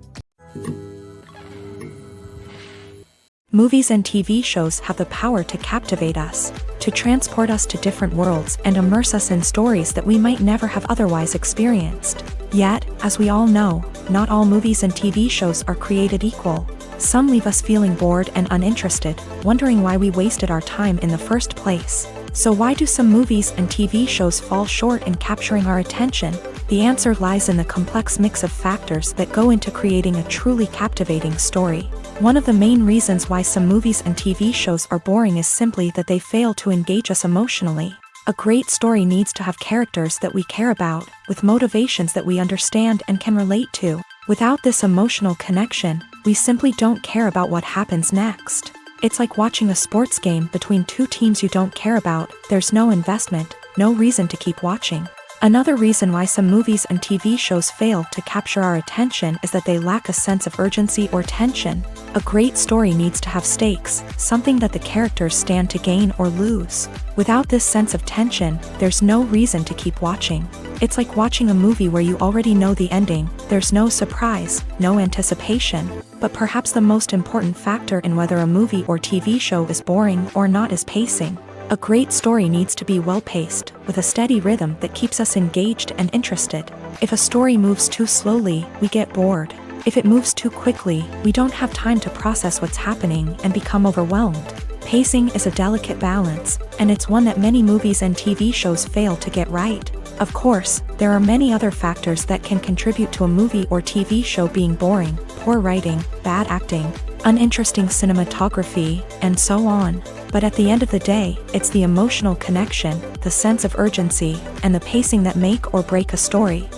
Movies and TV shows have the power to captivate us, to transport us to different worlds and immerse us in stories that we might never have otherwise experienced. Yet, as we all know, not all movies and TV shows are created equal. Some leave us feeling bored and uninterested, wondering why we wasted our time in the first place. So why do some movies and TV shows fall short in capturing our attention? The answer lies in the complex mix of factors that go into creating a truly captivating story. One of the main reasons why some movies and TV shows are boring is simply that they fail to engage us emotionally. A great story needs to have characters that we care about, with motivations that we understand and can relate to. Without this emotional connection, we simply don't care about what happens next. It's like watching a sports game between two teams you don't care about. There's no investment, no reason to keep watching. Another reason why some movies and TV shows fail to capture our attention is that they lack a sense of urgency or tension. A great story needs to have stakes, something that the characters stand to gain or lose. Without this sense of tension, there's no reason to keep watching. It's like watching a movie where you already know the ending. There's no surprise, no anticipation. But perhaps the most important factor in whether a movie or TV show is boring or not is pacing. A great story needs to be well-paced, with a steady rhythm that keeps us engaged and interested. If a story moves too slowly, we get bored. If it moves too quickly, we don't have time to process what's happening and become overwhelmed. Pacing is a delicate balance, and it's one that many movies and TV shows fail to get right. Of course, there are many other factors that can contribute to a movie or TV show being boring: poor writing, bad acting, uninteresting cinematography, and so on. But at the end of the day, it's the emotional connection, the sense of urgency, and the pacing that make or break a story.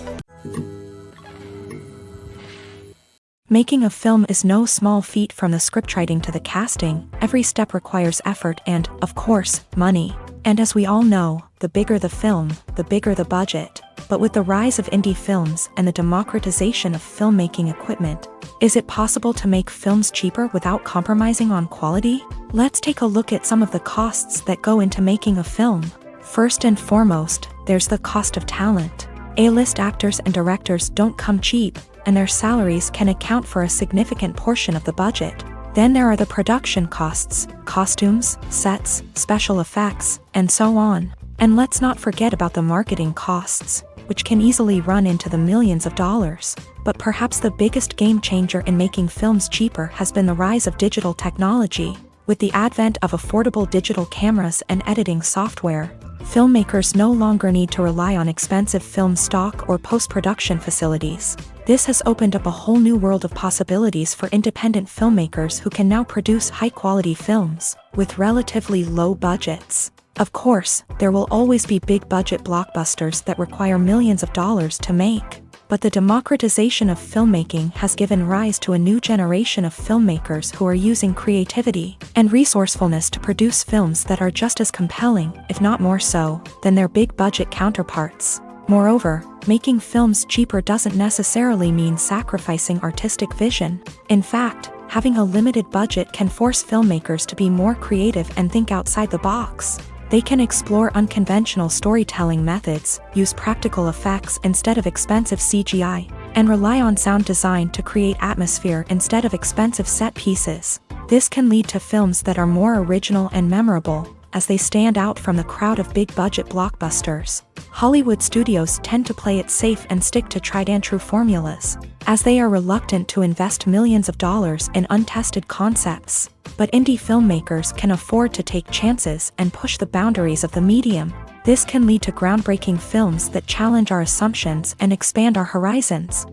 Making a film is no small feat. From the scriptwriting to the casting, every step requires effort and, of course, money. And as we all know, the bigger the film, the bigger the budget. But with the rise of indie films and the democratization of filmmaking equipment, is it possible to make films cheaper without compromising on quality? Let's take a look at some of the costs that go into making a film. First and foremost, there's the cost of talent. A-list actors and directors don't come cheap, and their salaries can account for a significant portion of the budget. Then there are the production costs, costumes, sets, special effects, and so on. And let's not forget about the marketing costs, which can easily run into the millions of dollars. But perhaps the biggest game changer in making films cheaper has been the rise of digital technology. With the advent of affordable digital cameras and editing software, filmmakers no longer need to rely on expensive film stock or post-production facilities. This has opened up a whole new world of possibilities for independent filmmakers who can now produce high-quality films with relatively low budgets. Of course, there will always be big-budget blockbusters that require millions of dollars to make. But the democratization of filmmaking has given rise to a new generation of filmmakers who are using creativity and resourcefulness to produce films that are just as compelling, if not more so, than their big-budget counterparts. Moreover, making films cheaper doesn't necessarily mean sacrificing artistic vision. In fact, having a limited budget can force filmmakers to be more creative and think outside the box. They can explore unconventional storytelling methods, use practical effects instead of expensive CGI, and rely on sound design to create atmosphere instead of expensive set pieces. This can lead to films that are more original and memorable, as they stand out from the crowd of big-budget blockbusters. Hollywood studios tend to play it safe and stick to tried-and-true formulas, as they are reluctant to invest millions of dollars in untested concepts. But indie filmmakers can afford to take chances and push the boundaries of the medium. This can lead to groundbreaking films that challenge our assumptions and expand our horizons.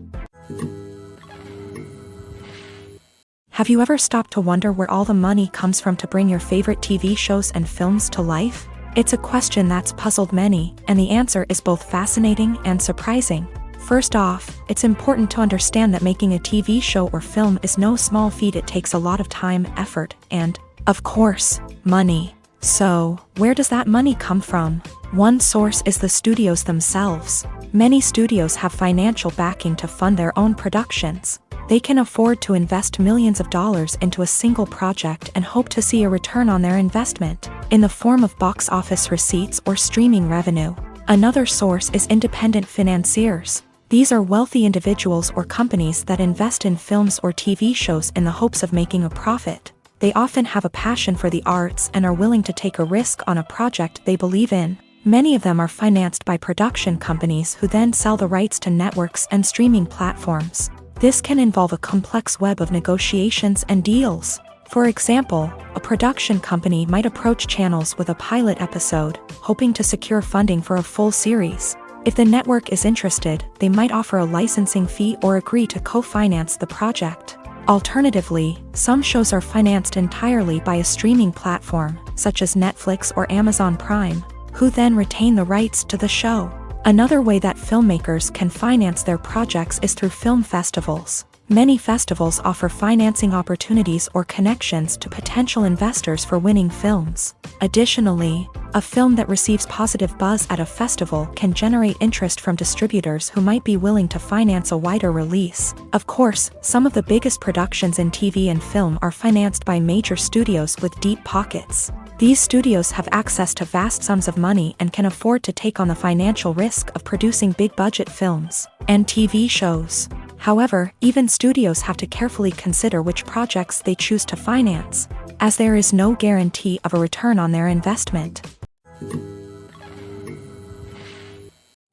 Have you ever stopped to wonder where all the money comes from to bring your favorite TV shows and films to life? It's a question that's puzzled many, and the answer is both fascinating and surprising. First off, it's important to understand that making a TV show or film is no small feat. It takes a lot of time, effort, and, of course, money. So, where does that money come from? One source is the studios themselves. Many studios have financial backing to fund their own productions. They can afford to invest millions of dollars into a single project and hope to see a return on their investment, in the form of box office receipts or streaming revenue. Another source is independent financiers. These are wealthy individuals or companies that invest in films or TV shows in the hopes of making a profit. They often have a passion for the arts and are willing to take a risk on a project they believe in. Many of them are financed by production companies who then sell the rights to networks and streaming platforms. This can involve a complex web of negotiations and deals. For example, a production company might approach channels with a pilot episode, hoping to secure funding for a full series. If the network is interested, they might offer a licensing fee or agree to co-finance the project. Alternatively, some shows are financed entirely by a streaming platform, such as Netflix or Amazon Prime, who then retain the rights to the show. Another way that filmmakers can finance their projects is through film festivals. Many festivals offer financing opportunities or connections to potential investors for winning films. Additionally, a film that receives positive buzz at a festival can generate interest from distributors who might be willing to finance a wider release. Of course, some of the biggest productions in TV and film are financed by major studios with deep pockets. These studios have access to vast sums of money and can afford to take on the financial risk of producing big-budget films and TV shows. However, even studios have to carefully consider which projects they choose to finance, as there is no guarantee of a return on their investment.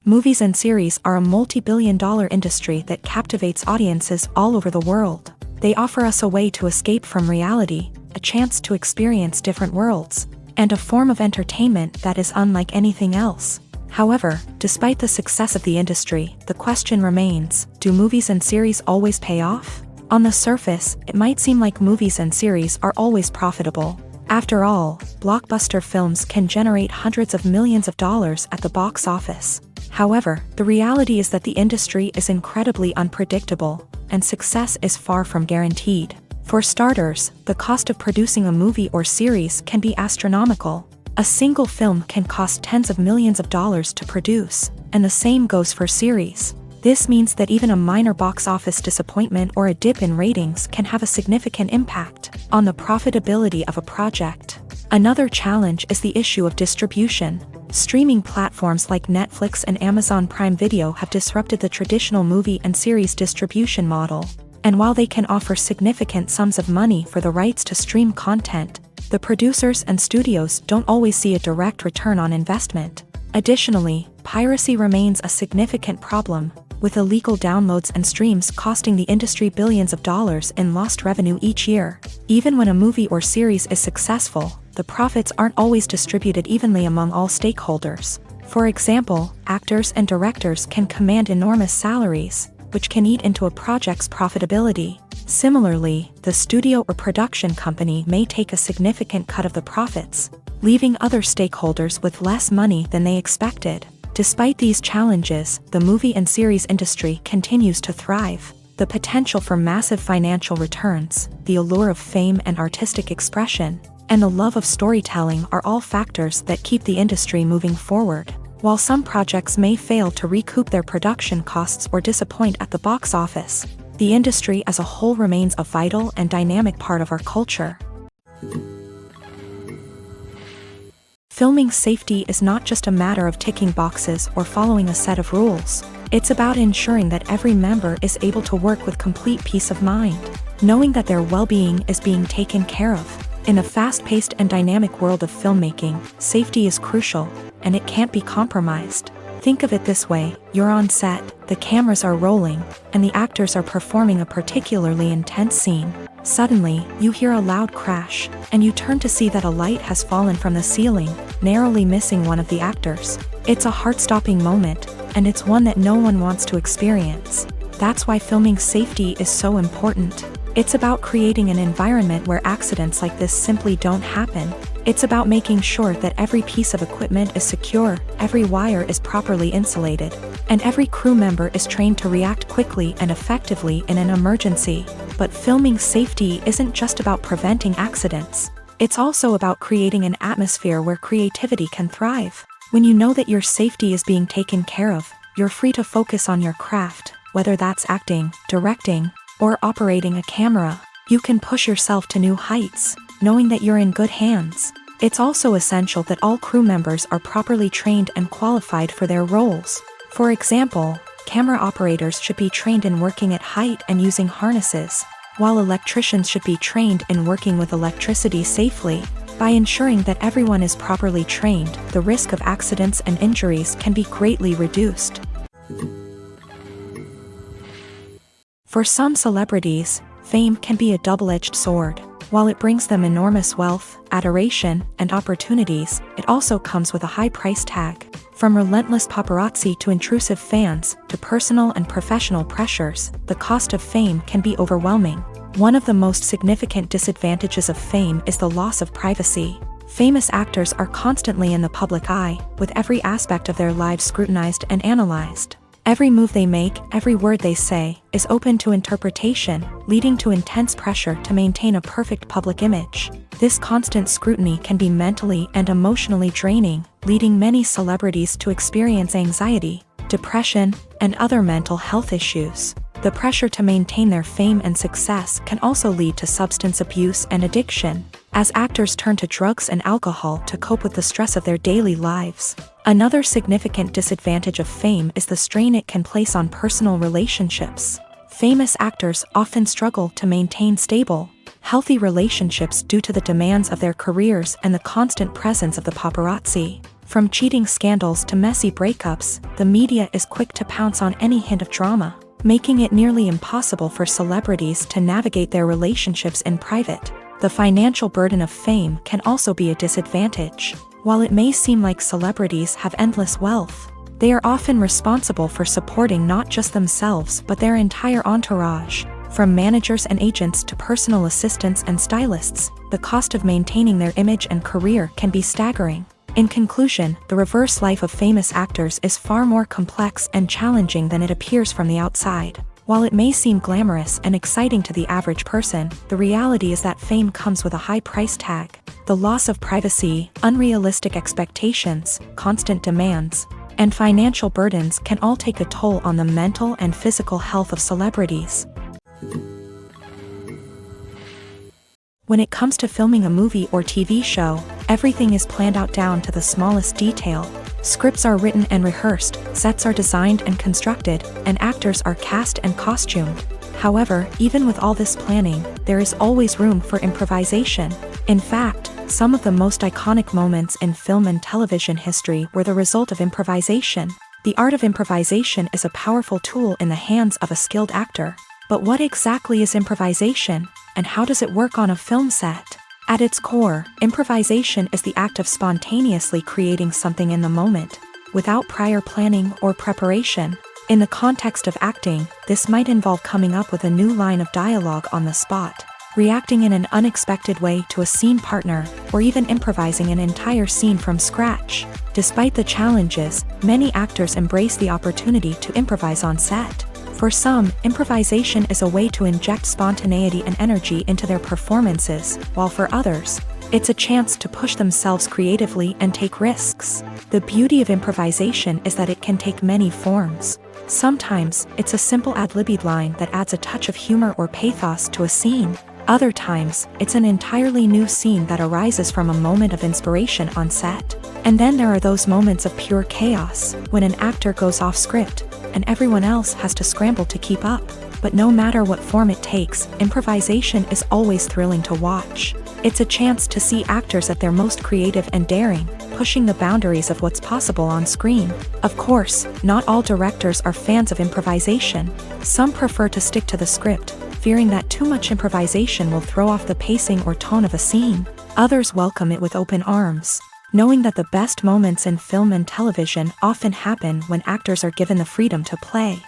Movies and series are a multi-billion-dollar industry that captivates audiences all over the world. They offer us a way to escape from reality, a chance to experience different worlds, and a form of entertainment that is unlike anything else. However, despite the success of the industry, the question remains, do movies and series always pay off? On the surface, it might seem like movies and series are always profitable. After all, blockbuster films can generate hundreds of millions of dollars at the box office. However, the reality is that the industry is incredibly unpredictable, and success is far from guaranteed. For starters, the cost of producing a movie or series can be astronomical. A single film can cost tens of millions of dollars to produce, and the same goes for series. This means that even a minor box office disappointment or a dip in ratings can have a significant impact on the profitability of a project. Another challenge is the issue of distribution. Streaming platforms like Netflix and Amazon Prime Video have disrupted the traditional movie and series distribution model. And while they can offer significant sums of money for the rights to stream content, the producers and studios don't always see a direct return on investment. Additionally, piracy remains a significant problem, with illegal downloads and streams costing the industry billions of dollars in lost revenue each year. Even when a movie or series is successful, the profits aren't always distributed evenly among all stakeholders. For example, actors and directors can command enormous salaries, which can eat into a project's profitability. Similarly, the studio or production company may take a significant cut of the profits, leaving other stakeholders with less money than they expected. Despite these challenges, the movie and series industry continues to thrive. The potential for massive financial returns, the allure of fame and artistic expression, and the love of storytelling are all factors that keep the industry moving forward. While some projects may fail to recoup their production costs or disappoint at the box office, the industry as a whole remains a vital and dynamic part of our culture. Filming safety is not just a matter of ticking boxes or following a set of rules. It's about ensuring that every member is able to work with complete peace of mind, knowing that their well-being is being taken care of. In a fast-paced and dynamic world of filmmaking, safety is crucial, and it can't be compromised. Think of it this way: you're on set, the cameras are rolling, and the actors are performing a particularly intense scene. Suddenly, you hear a loud crash, and you turn to see that a light has fallen from the ceiling, narrowly missing one of the actors. It's a heart-stopping moment, and it's one that no one wants to experience. That's why filming safety is so important. It's about creating an environment where accidents like this simply don't happen. It's about making sure that every piece of equipment is secure, every wire is properly insulated, and every crew member is trained to react quickly and effectively in an emergency. But filming safety isn't just about preventing accidents. It's also about creating an atmosphere where creativity can thrive. When you know that your safety is being taken care of, you're free to focus on your craft, whether that's acting, directing, or operating a camera. You can push yourself to new heights, knowing that you're in good hands. It's also essential that all crew members are properly trained and qualified for their roles. For example, camera operators should be trained in working at height and using harnesses, while electricians should be trained in working with electricity safely. By ensuring that everyone is properly trained, the risk of accidents and injuries can be greatly reduced. For some celebrities, fame can be a double-edged sword. While it brings them enormous wealth, adoration, and opportunities, it also comes with a high price tag. From relentless paparazzi to intrusive fans, to personal and professional pressures, the cost of fame can be overwhelming. One of the most significant disadvantages of fame is the loss of privacy. Famous actors are constantly in the public eye, with every aspect of their lives scrutinized and analyzed. Every move they make, every word they say, is open to interpretation, leading to intense pressure to maintain a perfect public image. This constant scrutiny can be mentally and emotionally draining, leading many celebrities to experience anxiety, depression, and other mental health issues. The pressure to maintain their fame and success can also lead to substance abuse and addiction, as actors turn to drugs and alcohol to cope with the stress of their daily lives. Another significant disadvantage of fame is the strain it can place on personal relationships. Famous actors often struggle to maintain stable, healthy relationships due to the demands of their careers and the constant presence of the paparazzi. From cheating scandals to messy breakups, the media is quick to pounce on any hint of drama, making it nearly impossible for celebrities to navigate their relationships in private. The financial burden of fame can also be a disadvantage. While it may seem like celebrities have endless wealth, they are often responsible for supporting not just themselves but their entire entourage. From managers and agents to personal assistants and stylists, the cost of maintaining their image and career can be staggering. In conclusion, the reverse life of famous actors is far more complex and challenging than it appears from the outside. While it may seem glamorous and exciting to the average person, the reality is that fame comes with a high price tag. The loss of privacy, unrealistic expectations, constant demands, and financial burdens can all take a toll on the mental and physical health of celebrities. When it comes to filming a movie or TV show, everything is planned out down to the smallest detail. Scripts are written and rehearsed, sets are designed and constructed, and actors are cast and costumed. However, even with all this planning, there is always room for improvisation. In fact, some of the most iconic moments in film and television history were the result of improvisation. The art of improvisation is a powerful tool in the hands of a skilled actor. But what exactly is improvisation, and how does it work on a film set? At its core, improvisation is the act of spontaneously creating something in the moment, without prior planning or preparation. In the context of acting, this might involve coming up with a new line of dialogue on the spot, reacting in an unexpected way to a scene partner, or even improvising an entire scene from scratch. Despite the challenges, many actors embrace the opportunity to improvise on set. For some, improvisation is a way to inject spontaneity and energy into their performances, while for others, it's a chance to push themselves creatively and take risks. The beauty of improvisation is that it can take many forms. Sometimes, it's a simple ad-libbed line that adds a touch of humor or pathos to a scene. Other times, it's an entirely new scene that arises from a moment of inspiration on set. And then there are those moments of pure chaos, when an actor goes off script, and everyone else has to scramble to keep up. But no matter what form it takes, improvisation is always thrilling to watch. It's a chance to see actors at their most creative and daring, pushing the boundaries of what's possible on screen. Of course, not all directors are fans of improvisation. Some prefer to stick to the script, fearing that too much improvisation will throw off the pacing or tone of a scene. Others welcome it with open arms, knowing that the best moments in film and television often happen when actors are given the freedom to play.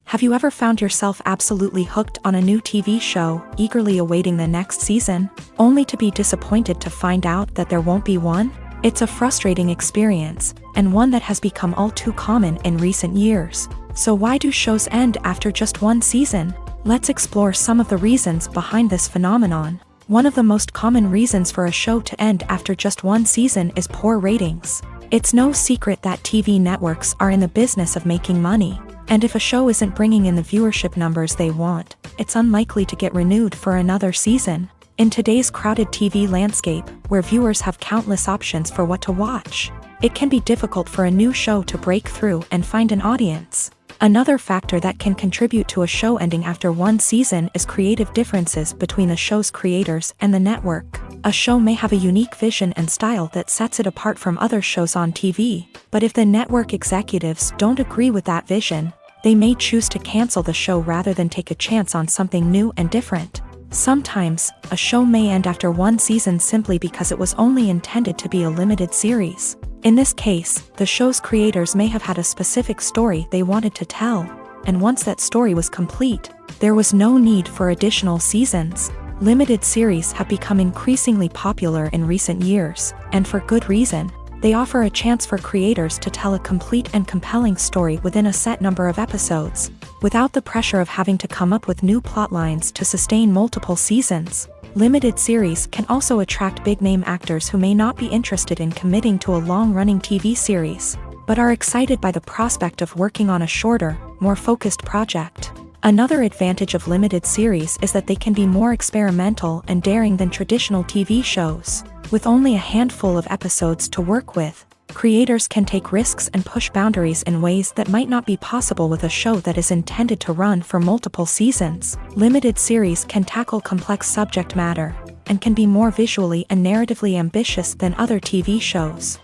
Have you ever found yourself absolutely hooked on a new TV show, eagerly awaiting the next season, only to be disappointed to find out that there won't be one? It's a frustrating experience, and one that has become all too common in recent years. So why do shows end after just one season? Let's explore some of the reasons behind this phenomenon. One of the most common reasons for a show to end after just one season is poor ratings. It's no secret that TV networks are in the business of making money. And if a show isn't bringing in the viewership numbers they want, it's unlikely to get renewed for another season. In today's crowded TV landscape, where viewers have countless options for what to watch, it can be difficult for a new show to break through and find an audience. Another factor that can contribute to a show ending after one season is creative differences between the show's creators and the network. A show may have a unique vision and style that sets it apart from other shows on TV, but if the network executives don't agree with that vision, they may choose to cancel the show rather than take a chance on something new and different. Sometimes, a show may end after one season simply because it was only intended to be a limited series. In this case, the show's creators may have had a specific story they wanted to tell, and once that story was complete, there was no need for additional seasons. Limited series have become increasingly popular in recent years, and for good reason. They offer a chance for creators to tell a complete and compelling story within a set number of episodes, without the pressure of having to come up with new plotlines to sustain multiple seasons. Limited series can also attract big-name actors who may not be interested in committing to a long-running TV series, but are excited by the prospect of working on a shorter, more focused project. Another advantage of limited series is that they can be more experimental and daring than traditional TV shows. With only a handful of episodes to work with, creators can take risks and push boundaries in ways that might not be possible with a show that is intended to run for multiple seasons. Limited series can tackle complex subject matter, and can be more visually and narratively ambitious than other TV shows.